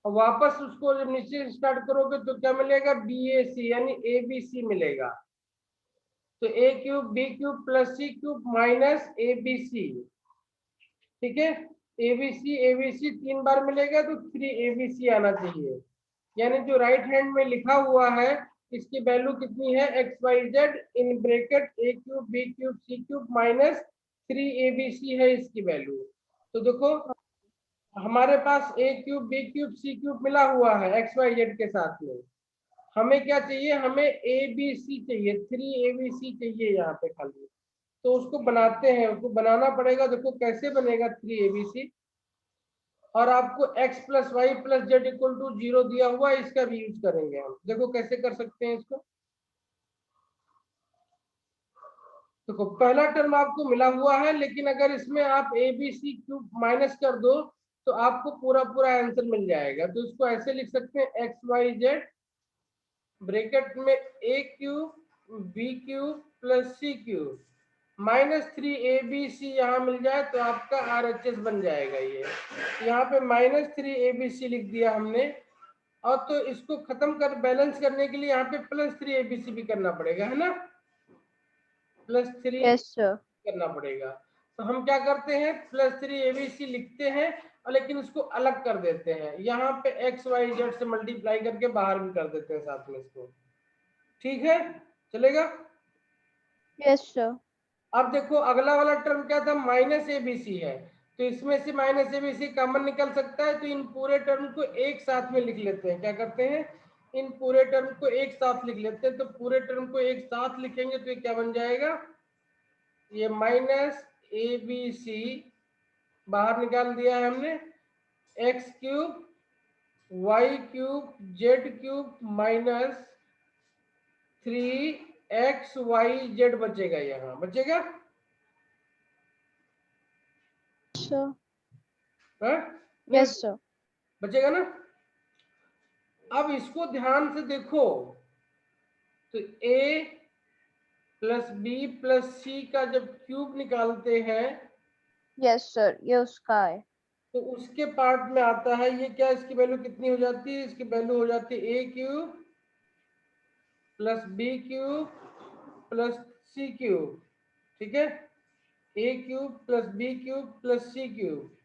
और वापस उसको जब नीचे स्टार्ट करोगे तो क्या मिलेगा, बी ए सी, यानी ए बी सी मिलेगा। तो A cube B cube plus C cube minus A B C. ठीक है, ए बी सी 3 बार मिलेगा तो 3 ABC आना चाहिए, यानी जो राइट हैंड में लिखा हुआ है इसकी वैल्यू कितनी है, x y z in bracket a cube B cube c cube minus 3ABC है इसकी वैल्यू। तो देखो हमारे पास a cube B cube c cube मिला हुआ है एक्स वाई जेड के साथ में, हमें क्या चाहिए, हमें ए बी सी चाहिए, 3ABC चाहिए यहाँ पे खाली। तो उसको बनाते हैं, उसको बनाना पड़ेगा, देखो कैसे बनेगा 3ABC। और आपको x plus Y plus z equal to 0 दिया हुआ है, इसका भी यूज करेंगे हम, देखो कैसे कर सकते हैं इसको। देखो पहला टर्म आपको मिला हुआ है, लेकिन अगर इसमें आप a B c cube minus कर दो तो आपको पूरा पूरा आंसर मिल जाएगा। तो इसको ऐसे लिख सकते हैं, एक्स वाई जेड ब्रैकेट में ए cube B cube plus C cube -3ABC यहाँ मिल जाए तो आपका RHS बन जाएगा। ये यहाँ पे -3ABC लिख दिया हमने, और तो इसको खत्म कर बैलेंस करने के लिए यहाँ पे +3ABC भी करना पड़ेगा, है ना, +3 यस सर। करना पड़ेगा। तो हम क्या करते हैं, +3ABC लिखते हैं, और लेकिन उसको अलग कर देते हैं, यहाँ पे एक्स वाई जेड से मल्टीप्लाई करके बाहर भी कर देते हैं साथ में इसको। ठीक है, चलेगा। Yes sir. अब देखो अगला वाला टर्म क्या था, -ABC है, तो इसमें से -ABC कॉमन निकल सकता है, तो इन पूरे टर्म को एक साथ में लिख लेते हैं। क्या करते हैं, इन पूरे टर्म को एक साथ लिख लेते हैं। तो पूरे टर्म को एक साथ लिखेंगे तो ये क्या बन जाएगा, ये -ABC बाहर निकाल दिया है हमने, x cube Y cube Z cube minus 3XYZ बचेगा, यहाँ बचेगा, सर। है नहीं, यस सर। बचेगा ना। अब इसको ध्यान से देखो, तो a प्लस बी प्लस सी का जब क्यूब निकालते हैं यस सर, ये उसका है। तो उसके पार्ट में आता है ये क्या, इसकी वैल्यू कितनी हो जाती है, इसकी वैल्यू हो जाती है A cube plus B cube plus C cube. ठीक है, A cube plus B cube plus C cube,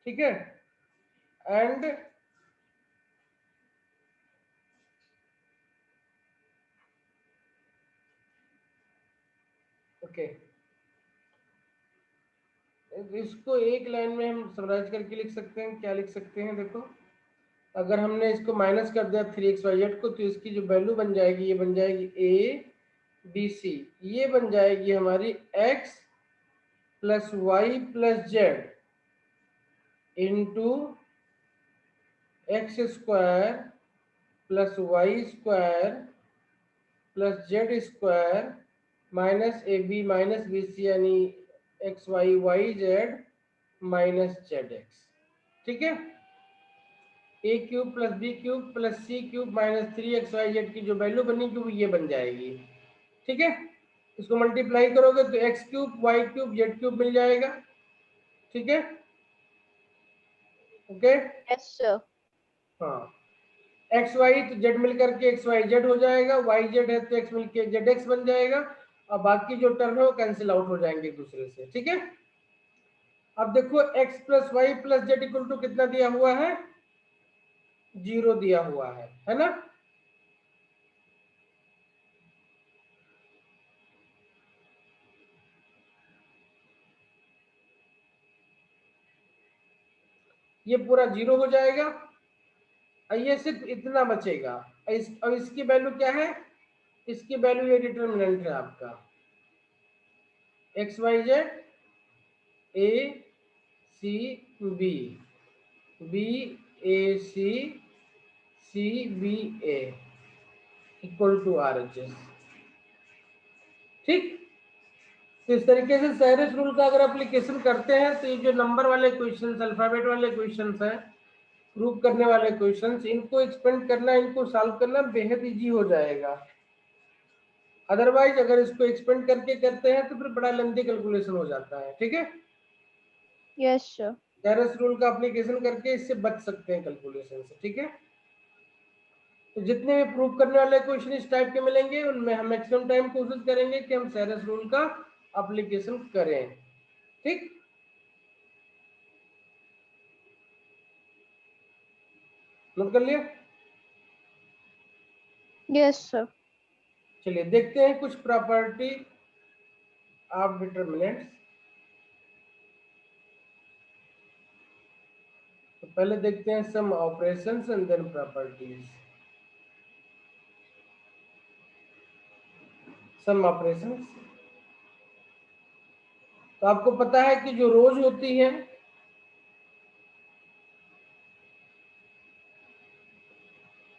ठीक है, एंड ओके, इसको एक लाइन में हम समराइज करके लिख सकते हैं। क्या लिख सकते हैं, देखो, अगर हमने इसको माइनस कर दिया 3xyz को, तो इसकी जो वैल्यू बन जाएगी, ये बन जाएगी ए बी सी, ये बन जाएगी हमारी x plus Y plus Z into X square plus Y square plus Z square minus A B minus B C, यानी X Y Y Z minus Z X, ठीक है। A cube plus B cube plus C cube minus 3xyz की जो value बनेगी वो ये बन जाएगी, ठीक है। इसको मल्टीप्लाई करोगे तो x cube Y cube Z cube मिल जाएगा, ठीक है, ओके। Yes sir. हाँ, एक्स वाई तो जेड मिलकर के एक्स वाई जेड हो जाएगा, वाई जेड है तो एक्स मिलके जेड एक्स बन जाएगा, और बाकी जो टर्म है वो कैंसिल आउट हो जाएंगे एक दूसरे से, ठीक है। अब देखो x plus Y plus z equal to कितना दिया हुआ है, 0 दिया हुआ है ना। ये पूरा 0 हो जाएगा, और ये सिर्फ इतना बचेगा। अब इसकी वैल्यू क्या है, इसकी वैल्यू ये डिटर्मिनेंट है आपका x y z a c b, b a c, c b a equal to R H S, ठीक। तो इस तरीके से सेरेस रूल का अगर एप्लीकेशन करते हैं तो ये जो नंबर वाले क्वेश्चंस, अल्फाबेट वाले क्वेश्चंस हैं, प्रूव करने वाले क्वेश्चंस, इनको एक्सपेंड करना, इनको सॉल्व करना बेहद इजी हो जाएगा। अदरवाइज अगर इसको एक्सपेंड करके करते हैं तो फिर बड़ा लेंथी कैलकुलेशन हो जाता है, ठीक है। Yes sir. सेरेस रूल का एप्लीकेशन करके इससे बच सकते हैं कैलकुलेशन से, ठीक है। तो जितने भी प्रूव करने वाले क्वेश्चन इस टाइप के मिलेंगे उनमें हम मैक्सिमम टाइम कोशिश करेंगे कि हम सेरेस रूल का एप्लीकेशन करें, ठीक। नोट कर लिया। Yes sir. चलिए देखते हैं कुछ प्रॉपर्टी ऑफ डिटर्मिनेंट्स। तो पहले देखते हैं some operations and then properties. Some operations, तो आपको पता है कि जो रोज होती है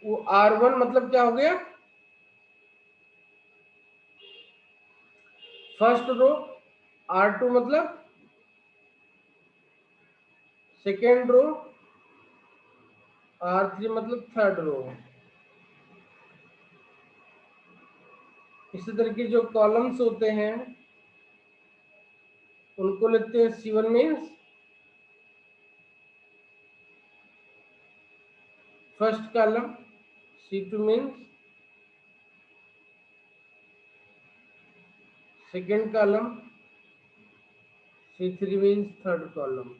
वो R1 मतलब क्या हो गया, फर्स्ट रो, R2 मतलब सेकेंड रो, R3 मतलब थर्ड रो। इसी तरह के जो कॉलम्स होते हैं उनको लिखते हैं C1 means first column, C2 means second column, C3 means third column,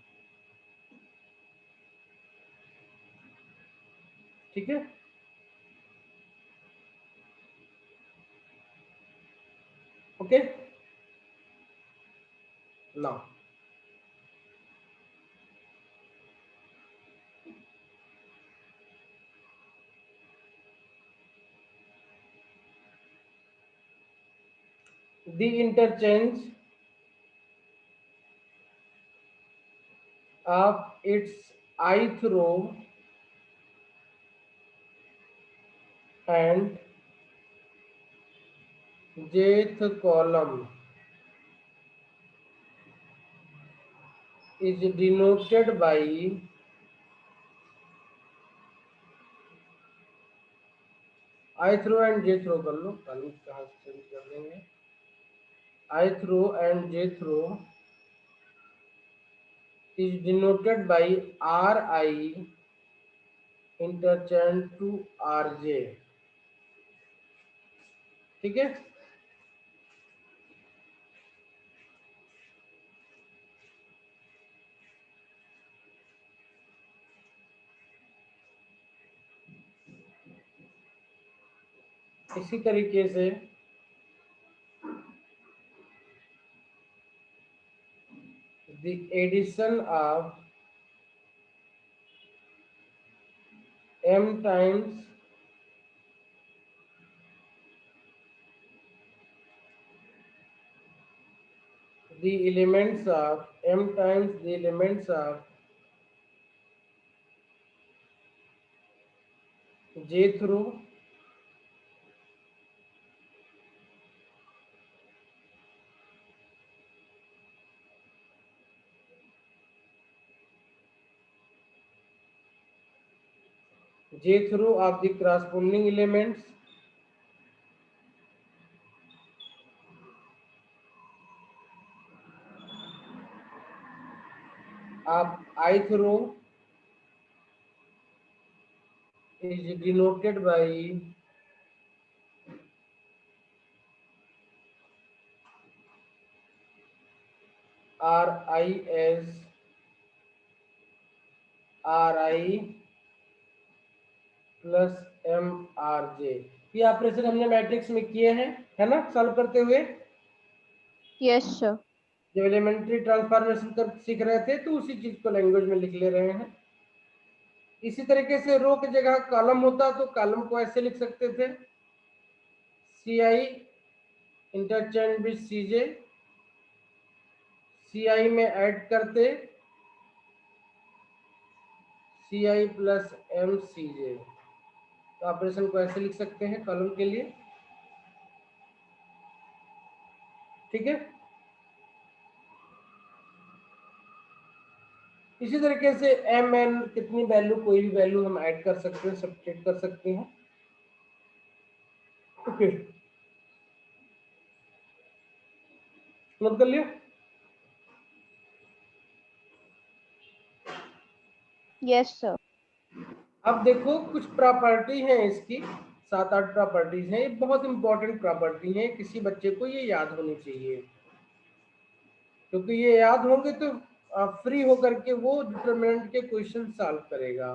ठीक है। Okay, now the interchange of its ith row and jth column is denoted by ith row and jth row, कर लो, column कहाँ से change कर देंगे, ith row and jth row is denoted by Ri interchange to Rj, ठीक है। इसी तरीके से the addition of m times the elements of m times the elements of jth row of the corresponding elements of ith row is denoted by ri as ri plus m r j. ये operation हमने matrix में किए हैं, है ना, solve करते हुए। Yes sir. जब एलिमेंट्री ट्रांसफॉर्मेशन कर सीख रहे थे तो उसी चीज को लैंग्वेज में लिख ले रहे हैं। इसी तरीके से रो की जगह कॉलम होता तो कॉलम को ऐसे लिख सकते थे, सी आई इंटरचेंज विद सी जे, सी आई में ऐड करते सी आई प्लस एम सी जे। तो ऑपरेशन को ऐसे लिख सकते हैं कॉलम के लिए, ठीक है। इसी तरीके से एम एन कितनी वैल्यू, कोई भी वैल्यू हम ऐड कर सकते हैं, सब्ट्रैक्ट कर सकते हैं, ओके। नोट कर लिया। Yes sir. अब देखो कुछ प्रॉपर्टी है इसकी, 7-8 प्रॉपर्टीज हैं। ये बहुत इंपॉर्टेंट प्रॉपर्टी है, किसी बच्चे को ये याद होनी चाहिए, क्योंकि ये याद होंगे तो फ्री होकर के वो डिटरमिनेंट के क्वेश्चन सॉल्व करेगा।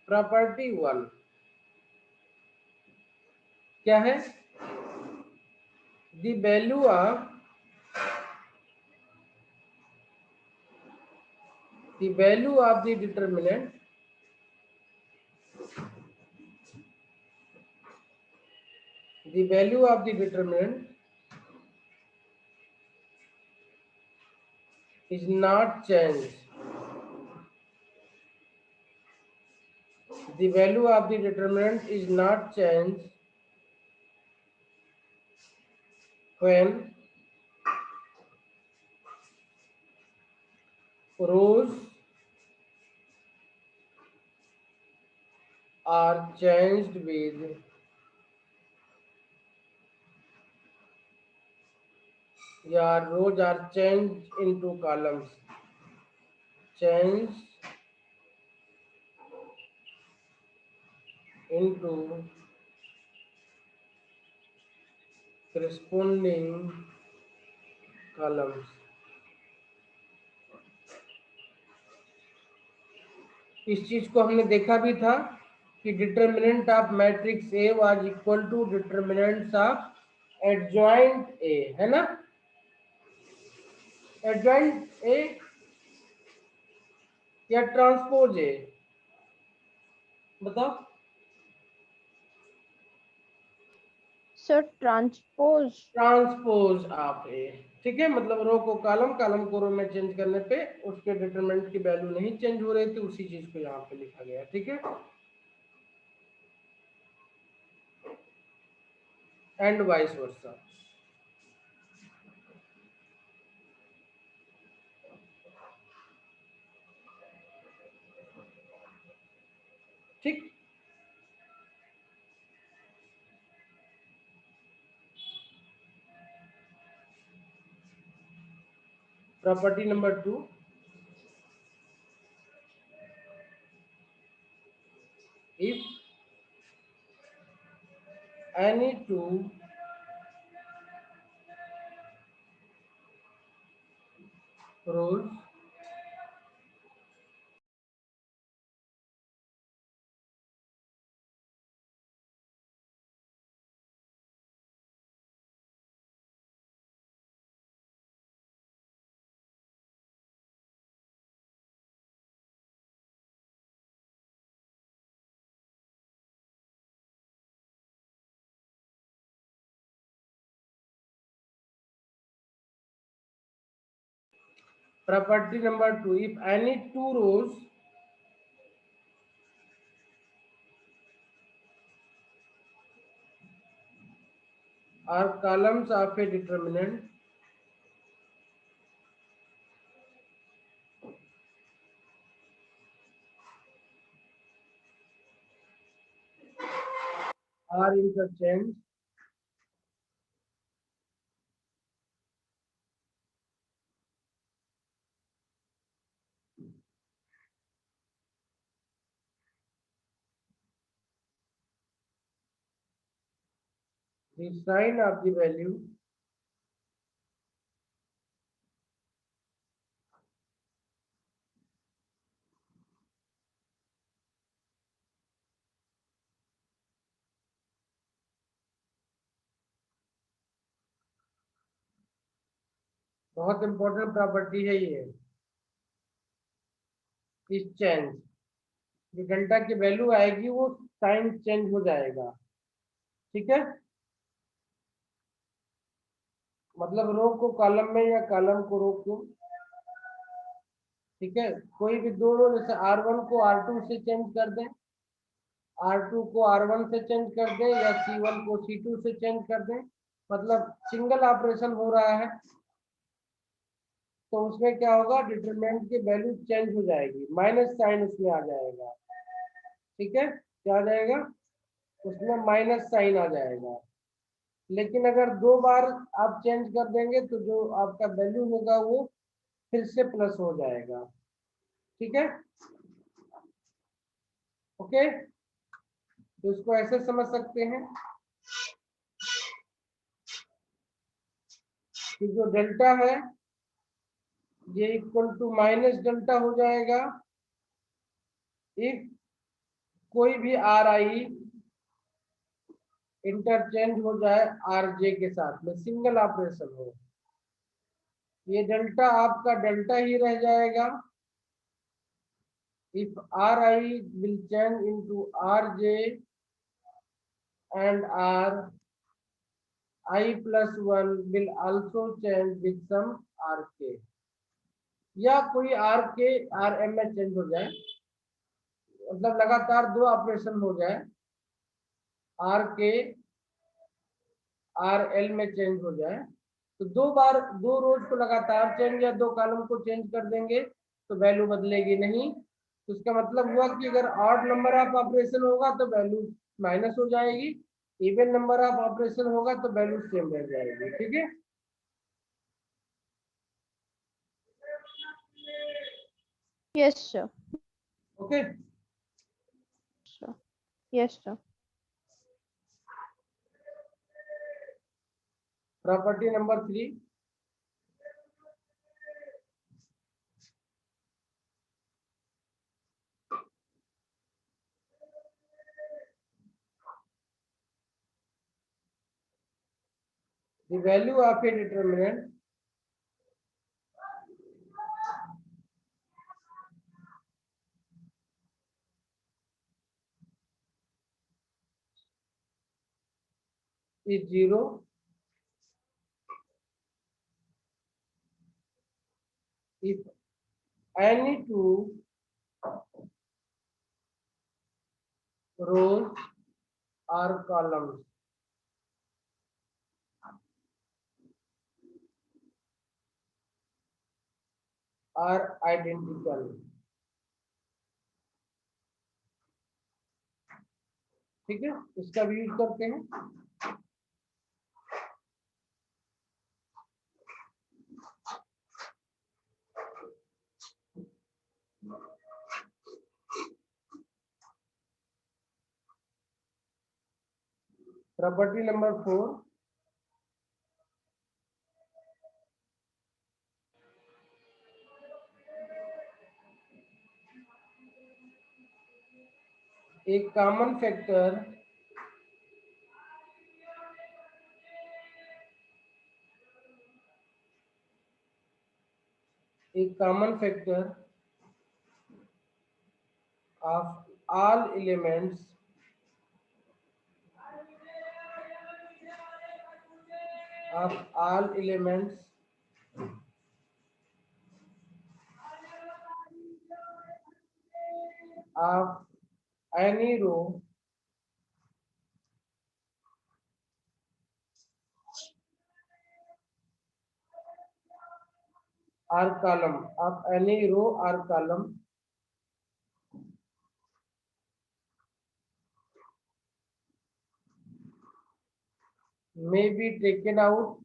प्रॉपर्टी 1 क्या है? The value of the determinant is not changed. The value of the determinant is not changed when rows are changed with rows are changed into columns, changed into corresponding columns। इस चीज को हमने देखा भी था कि determinant of matrix A was equal to determinants of adjoint A, है ना। एडजॉइंट ए या ट्रांसपोज ए, बताओ। सर ट्रांसपोज ऑफ ए, ठीक है। मतलब रो को कॉलम, कॉलम को रो में चेंज करने पे उसके डिटरमिनेंट की वैल्यू नहीं चेंज हो रही थी, उसी चीज को यहाँ पे लिखा गया, ठीक है। And vice versa. ठीक। Property number 2, if any two rows property number 2, if any two rows or columns of a determinant are interchanged, the sign of the value बहुत इंपॉर्टेंट प्रॉपर्टी है ये, इस चेंज जो डेल्टा की value आएगी वो sign change हो जाएगा। ठीक है, मतलब रो को कॉलम में या कॉलम को रो को। ठीक है, कोई भी दो रो जैसे R1 को R2 से चेंज कर दें, R2 को R1 से चेंज कर दें या C1 को C2 से चेंज कर दें, मतलब सिंगल ऑपरेशन हो रहा है तो उसमें क्या होगा, डिटरमिनेंट की वैल्यू चेंज हो जाएगी, माइनस साइन उसमें आ जाएगा। ठीक है, क्या आ जाएगा, उसमें माइनस साइन आ जाएगा। लेकिन अगर दो बार आप चेंज कर देंगे तो जो आपका वैल्यू होगा वो फिर से प्लस हो जाएगा। ठीक है, ओके, तो इसको ऐसे समझ सकते हैं कि जो डेल्टा है ये इक्वल टू माइनस डेल्टा हो जाएगा इफ कोई भी आर आई इंटरचेंज हो जाए आर जे के साथ में, सिंगल ऑपरेशन हो, ये डेल्टा आपका डेल्टा ही रह जाएगा। If are I will change into R J and r I plus 1 will also change with some rk, या कोई rk rm में चेंज हो जाए, मतलब लगातार दो ऑपरेशन हो जाए, rk rl में चेंज हो जाए, तो दो बार दो रोज को लगातार चेंज या दो कॉलम को चेंज कर देंगे तो वैल्यू बदलेगी नहीं। तो इसका मतलब हुआ कि अगर ऑड नंबर ऑफ ऑपरेशन होगा तो वैल्यू माइनस हो जाएगी, इवन नंबर ऑफ ऑपरेशन होगा तो वैल्यू सेम रह जाएगी। ठीक है, Yes, sir. Okay. Sir. Yes, sir. Property number 3, the value of a determinant is 0 if any two rows or columns are identical। ठीक है, इसका भी यूज करते हैं। प्रॉपर्टी नंबर 4, एक common factor of all elements of any row or column may be taken out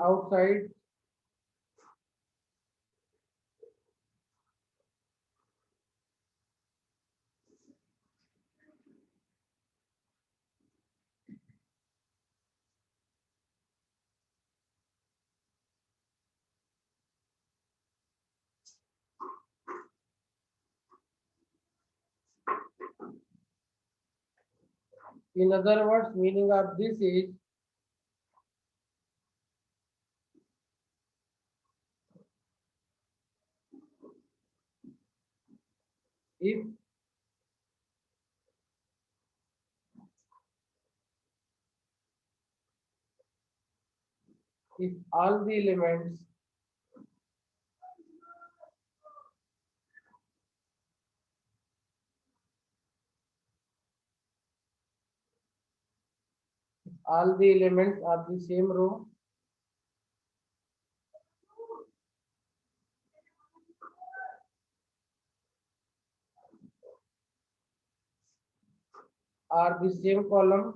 outside in other words, meaning of this is if all the elements of the same row or the same column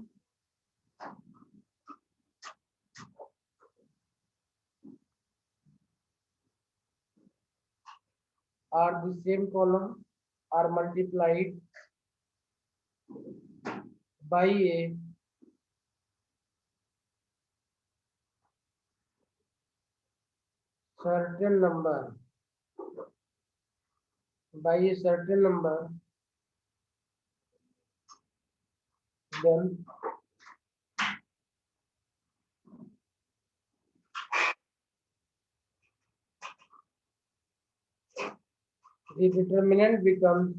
are multiplied by a certain number then the determinant becomes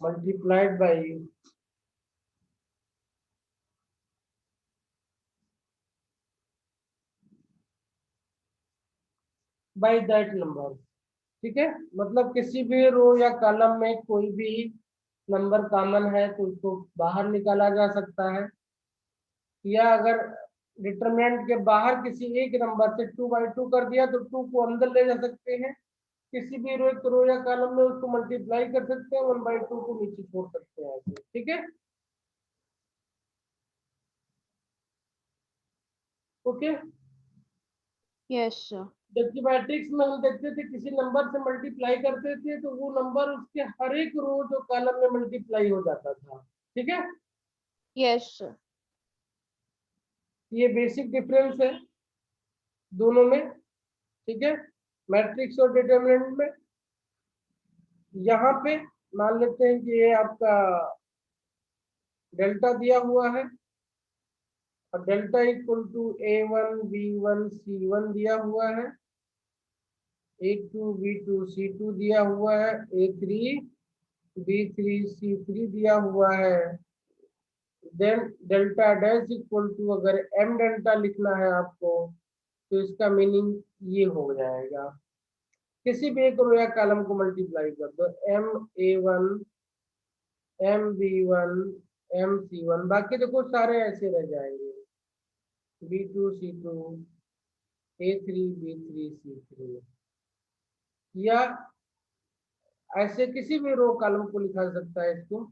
multiplied by that number। ठीक है, मतलब किसी भी रो या column में कोई भी number common है तो उसको बाहर निकाला जा सकता है, या अगर डिटरमिनेंट के बाहर किसी एक नंबर से 2/2 कर दिया तो 2 को अंदर ले जा सकते हैं, किसी भी रो या कॉलम में उसको मल्टीप्लाई कर सकते हैं, 1/2 को नीचे छोड़ सकते हैं ऐसे। ठीक है, ओके। Yes, sir. जबकि मैट्रिक्स में हम देखते थे किसी नंबर से मल्टीप्लाई करते थे तो वो नंबर उसके हर एक रो जो कॉलम में मल्टीप्लाई हो जाता था। ठीक है, Yes, sir. ये बेसिक डिफरेंस है दोनों में। ठीक है, मैट्रिक्स और डिटरमिनेंट में। यहाँ पे मान लेते हैं कि ये आपका डेल्टा दिया हुआ है और delta equal to A1 B1 C1 दिया हुआ है, A2 B2 C2 दिया हुआ है, A3 B3 C3 दिया हुआ है। Then delta dash equal to, अगर M डेल्टा लिखना है आपको तो इसका मीनिंग ये हो जाएगा, किसी भी एक रो या कॉलम को मल्टीप्लाई कर दो, MA1 MB1 MC1, बाकी देखो सारे ऐसे रह जाएंगे, B2 C2 A3 B3 C3, या ऐसे किसी भी रो कॉलम को लिखा जा सकता है इसको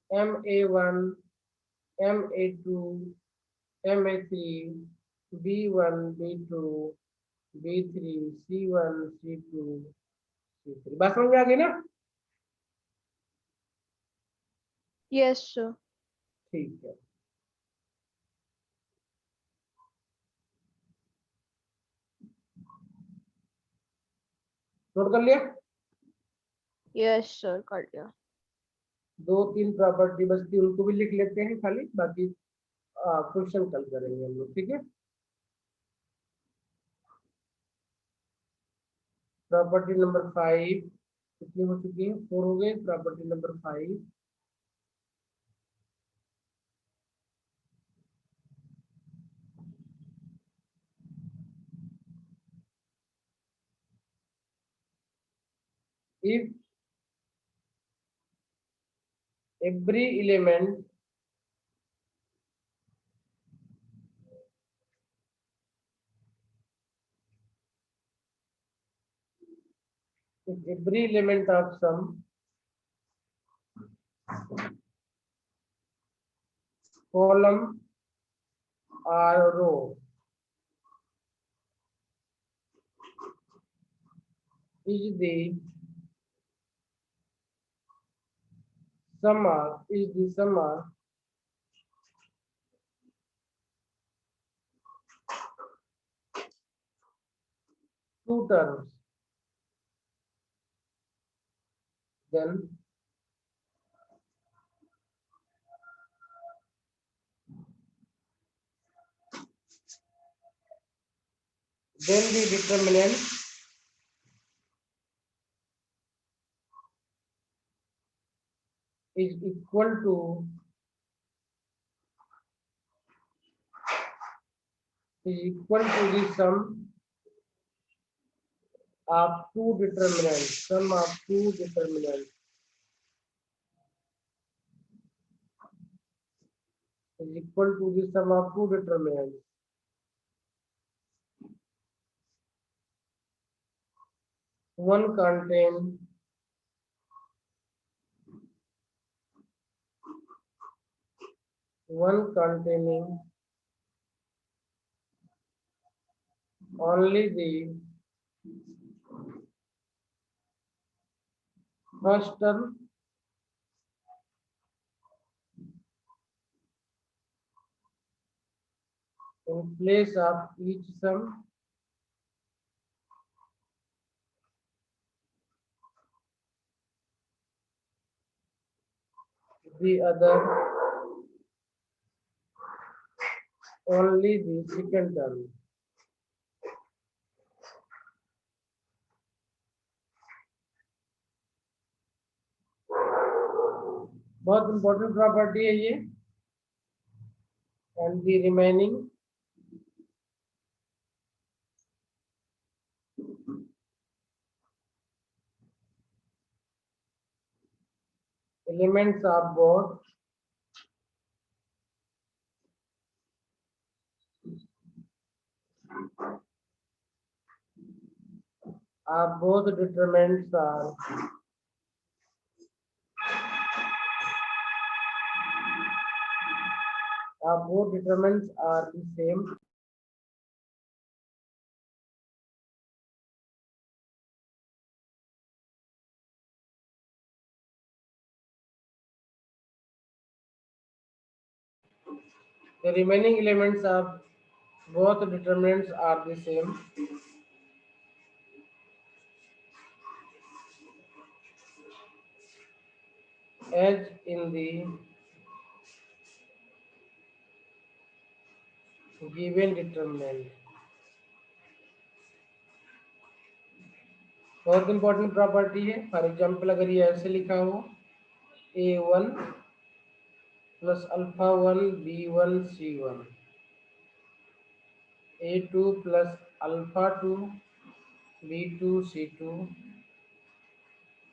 MA1 Ma2, Ma3, B1, B2, B3, C1, C2, C3। बात समझ में आ गई ना? Yes, sir. ठीक है। नोट कर लिया? Yes, sir. कर लिया। 2-3 प्रॉपर्टी बचती है, उनको भी लिख लेते हैं खाली, बाकी क्वेश्चन कल करेंगे हम लोग, ठीक है। प्रॉपर्टी नंबर 5 कितनी हो चुकी है? 4 हो गए। Property number 5, if every element of some column or row is the sum of two terms, then the determinant is equal to the sum of two determinants. Sum of two determinants is equal to the sum of two determinants. One contain one containing only the first term in place of each sum, the other only the second term. बहुत important property है ये। And the remaining elements of both determinants are the same. The remaining elements of both determinants are the same. As in the given determinant. बहुत important property है। For example अगर ये ऐसे लिखा हो A1 plus alpha 1 B1 C1, A2 plus alpha 2 B2 C2,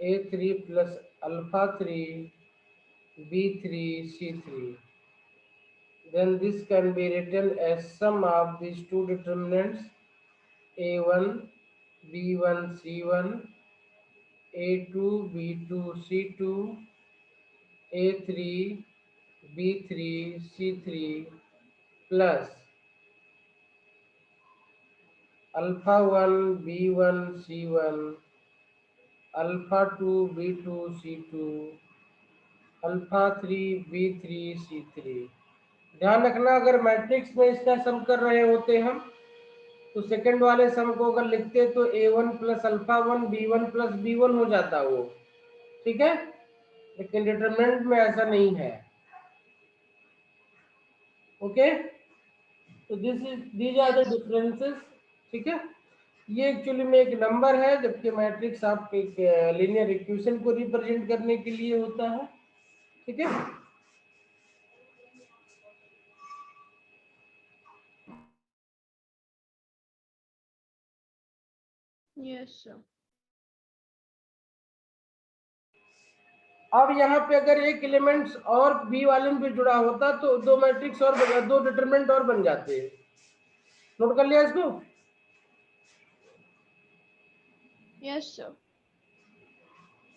A3 plus alpha 3 B3 C3. Then this can be written as sum of these two determinants A1 B1 C1, A2 B2 C2, A3 B3 C3 plus alpha 1 B1 C1 alpha 2 B2 C2 alpha 3 B3 C3। ध्यान रखना, अगर matrix में इसका सम कर रहे होते हम तो सेकंड वाले सम को अगर लिखते तो A1 plus alpha 1 B1 plus B1 हो जाता वो, ठीक है। लेकिन डिटरमिनेंट में ऐसा नहीं है। ओके, तो these are the Yes. Differences, ठीक है। ये एक्चुअली में एक नंबर है, जबकि मैट्रिक्स आप एक लीनियर इक्वेशन को रिप्रेजेंट करने के लिए होता है, ठीक है। Yes, sir. अब यहाँ पे अगर एक एलिमेंट्स और बी वाले में भी जुड़ा होता तो दो मैट्रिक्स और दो डिटरमिनेंट और बन जाते। नोट कर लिया इसको। Yes, sir.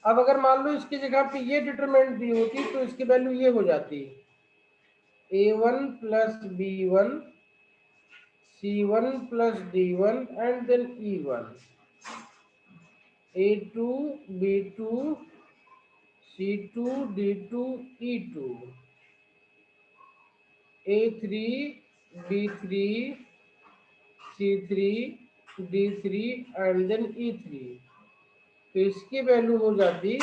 अब अगर मान लो इसकी जगह पे ये डिटरमिनेंट भी होती तो इसकी वैल्यू ये हो जाती A1 plus B1 C1 plus D1 and then E1 A2 B2 C2 D2 E2 A3 B3 C3 D3 and then E3। तो इसकी वैल्यू हो जाती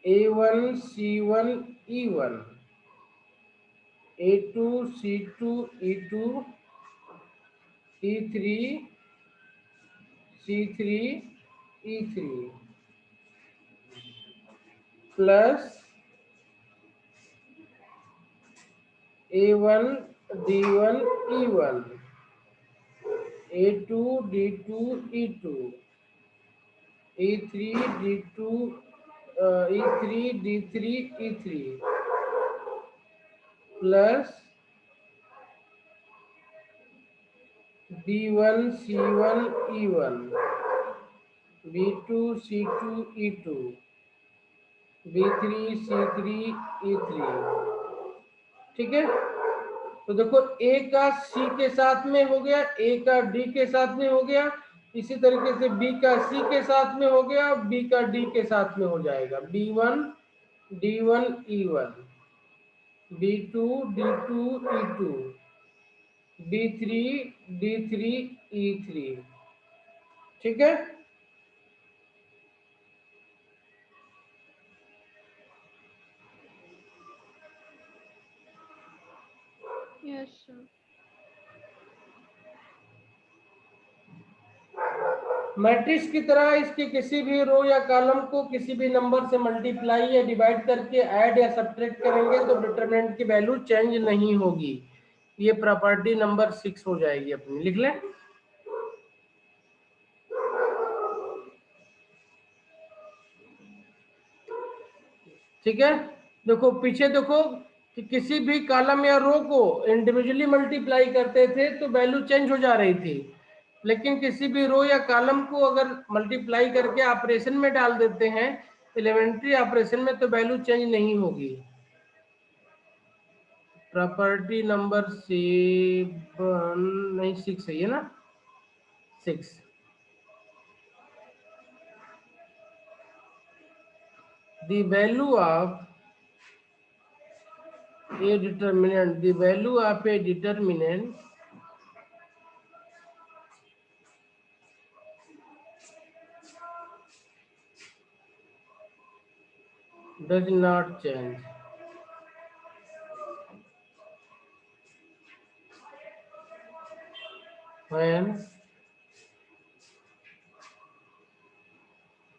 A1 C1 E1 A2 C2 E2 E3 C3 E3 plus A1 D1 E1 A2 D2 E2 E3 D2 E3 D3 E3 plus B1 C1 E1 B2 C2 E2 B3 C3 E3, ठीक है। तो देखो ए का सी के साथ में हो गया, ए का डी के साथ में हो गया, इसी तरीके से बी का सी के साथ में हो गया, बी का डी के साथ में हो जाएगा। B1 D1 E1 B2 D2 E2 B3 D3 E3, ठीक है। Yes, sir. मैट्रिक्स की तरह इसके किसी भी रो या कॉलम को किसी भी नंबर से मल्टीप्लाई या डिवाइड करके ऐड या सब्ट्रैक्ट करेंगे तो डिटरमिनेंट की वैल्यू चेंज नहीं होगी। ये प्रॉपर्टी नंबर 6 हो जाएगी अपनी, लिख लें। ठीक है, देखो पीछे देखो कि किसी भी कॉलम या रो को इंडिविजुअली मल्टीप्लाई करते थे तो वैल्यू चेंज हो जा रही थी, लेकिन किसी भी रो या कॉलम को अगर मल्टीप्लाई करके ऑपरेशन में डाल देते हैं एलिमेंट्री ऑपरेशन में तो वैल्यू चेंज नहीं होगी। प्रॉपर्टी नंबर 7 नहीं 6 है ना, 6। the value of a determinant the value of a determinant does not change when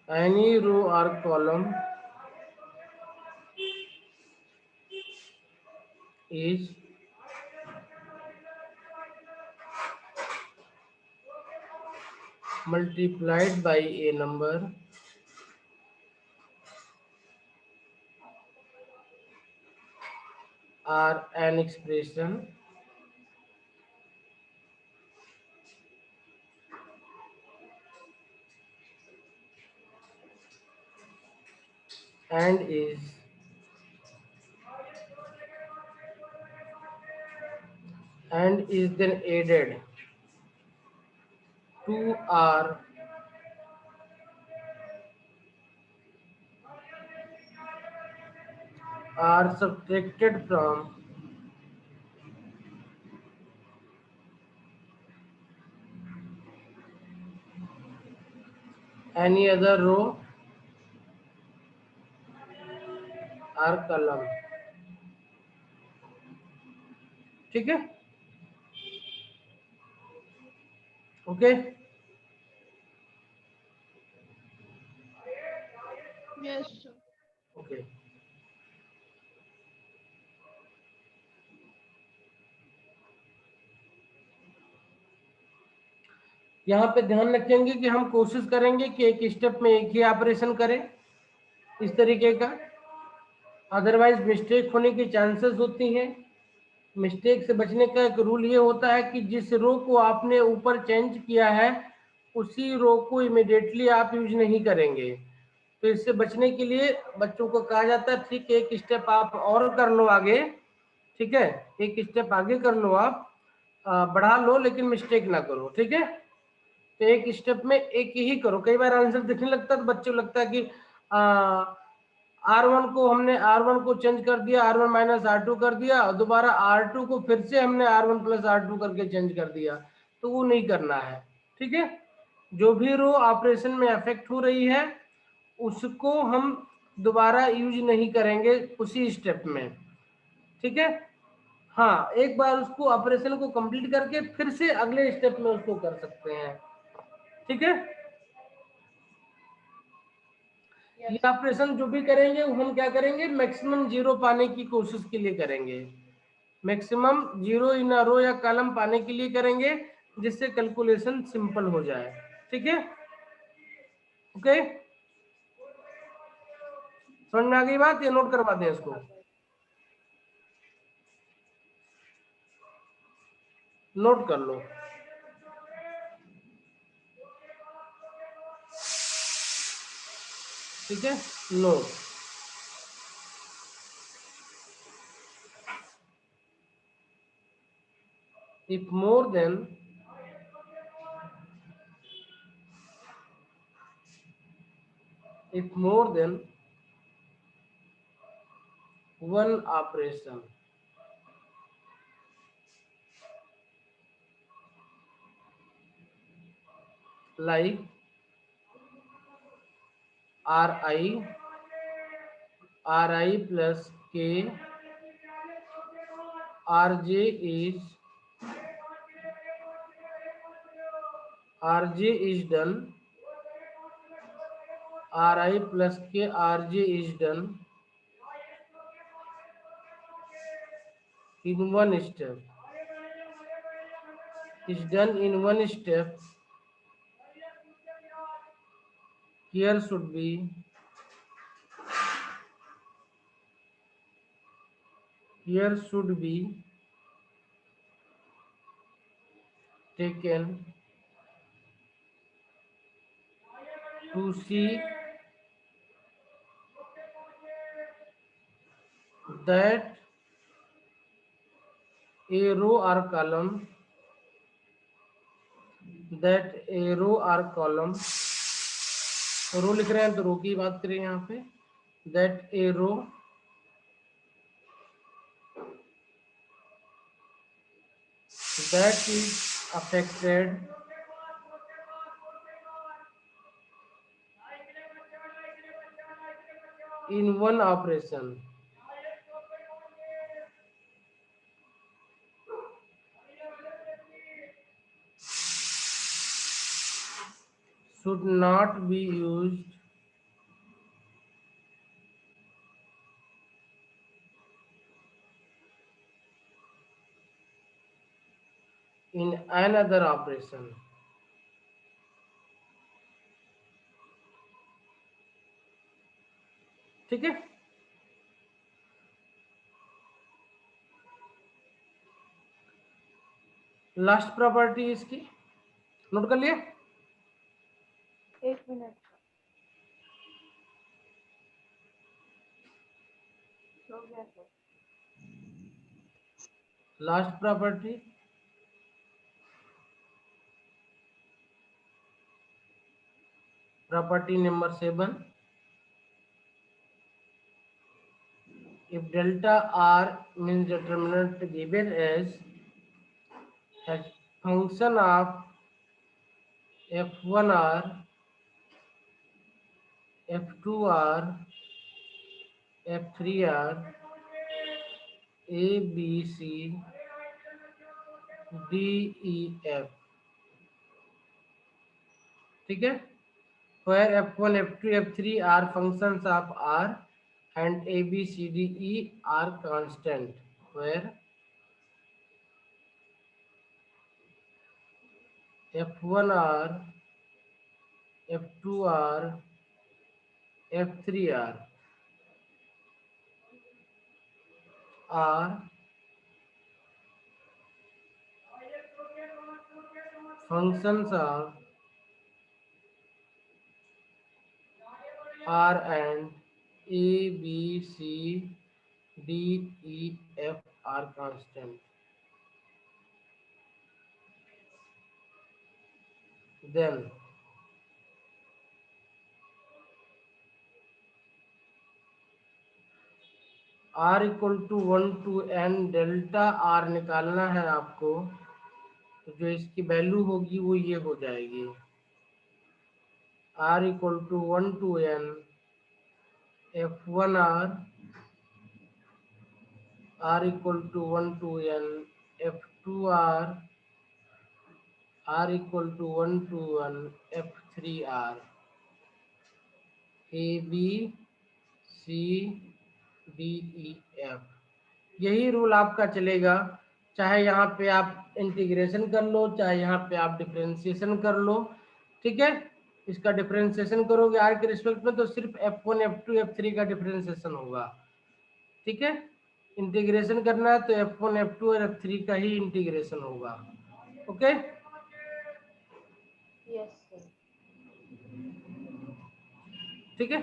any row or column is multiplied by a number or an expression and is then added to are subtracted from any other row or column. ठीक है, okay. Yes, sir. Okay, यहाँ पे ध्यान रखेंगे कि हम कोशिश करेंगे कि एक स्टेप में एक ही ऑपरेशन करें इस तरीके का, अदरवाइज मिस्टेक होने की चांसेस होती हैं। मिस्टेक से बचने का एक रूल ये होता है कि जिस रो को आपने ऊपर चेंज किया है उसी रो को इमिडिएटली आप यूज नहीं करेंगे। तो इससे बचने के लिए बच्चों को कहा जाता है ठीक है, एक स्टेप आप और कर लो आगे, ठीक है, एक स्टेप आगे कर लो, आप बढ़ा लो लेकिन मिस्टेक ना करो, ठीक है। तो एक स्टेप में एक ही करो। कई बार आंसर दिखने लगता है तो बच्चों को लगता है कि R1 को हमने R1 को चेंज कर दिया, R1 माइनस R2 कर दिया, और दोबारा R2 को फिर से हमने R1 प्लस R2 करके चेंज कर दिया, तो वो नहीं करना है, ठीक है। जो भी रो ऑपरेशन में अफेक्ट हो रही है उसको हम दोबारा यूज नहीं करेंगे उसी स्टेप में, ठीक है। हाँ, एक बार उसको ऑपरेशन को कंप्लीट करके फिर से अगले स्टेप में उसको कर सकते हैं, ठीक है। ये ऑपरेशन जो भी करेंगे वो हम क्या करेंगे, मैक्सिमम जीरो पाने की कोशिश के लिए करेंगे, मैक्सिमम जीरो इन रो या कॉलम पाने के लिए करेंगे, जिससे कैलकुलेशन सिंपल हो जाए, ठीक है, ओके। समझ में आ गई बात, ये नोट करवा दें इसको, नोट कर लो, ठीक है, note. if more than one operation like ri plus k rj is done, ri plus k rj is done in one step, is done in one step, here should be taken to see that a row or column रो लिख रहे हैं तो रो की बात करें यहाँ पे, that a row that is affected in one operation should not be used in another operation, ठीक है। लास्ट प्रॉपर्टी इसकी नोट कर लिया, एक minute. Last property, property number 7, if delta r means determinant given as function of f1r, f2r, f3r, a b c d e f, ठीक है, where f1 f2 f3 are functions of r and a b c d e are constant, where f1r, f2r, f3r are functions of r and a b c d e f are constant, then r equal to 1 to n delta r निकालना है आपको, तो जो इसकी value होगी वो ये हो जाएगी, r equal to 1 to n f1r, r equal to 1 to n f2r, r equal to 1 to n f3r, a b c d e f, यही रूल आपका चलेगा, चाहे यहाँ पे आप इंटीग्रेशन कर लो, चाहे यहाँ पे आप डिफरेंशिएशन कर लो, ठीक है। इसका डिफरेंशिएशन करोगे r के रिस्पेक्ट में तो सिर्फ f1 f2 f3 का डिफरेंशिएशन होगा, ठीक है। इंटीग्रेशन करना है तो f1 f2 और f3 का ही इंटीग्रेशन होगा, ओके। Yes sir. ठीक है,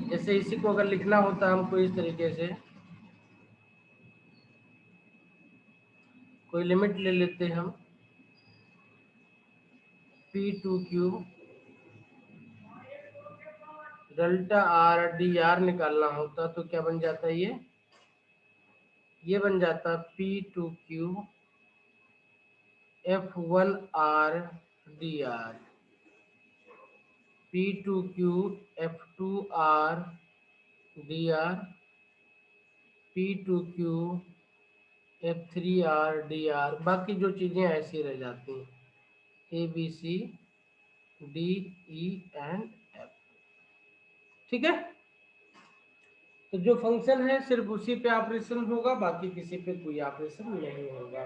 जैसे इसी को अगर लिखना होता हमको इस तरीके से, कोई लिमिट ले लेते हम p2q डेल्टा r dr निकालना होता तो क्या बन जाता है, ये बन जाता p2q f1r dr, p2q f2r dr, p2q f3r dr, बाकी जो चीजें ऐसी रह जाती हैं a b c d e and f, ठीक है। तो जो फंक्शन है सिर्फ उसी पे ऑपरेशन होगा, बाकी किसी पे कोई ऑपरेशन नहीं होगा।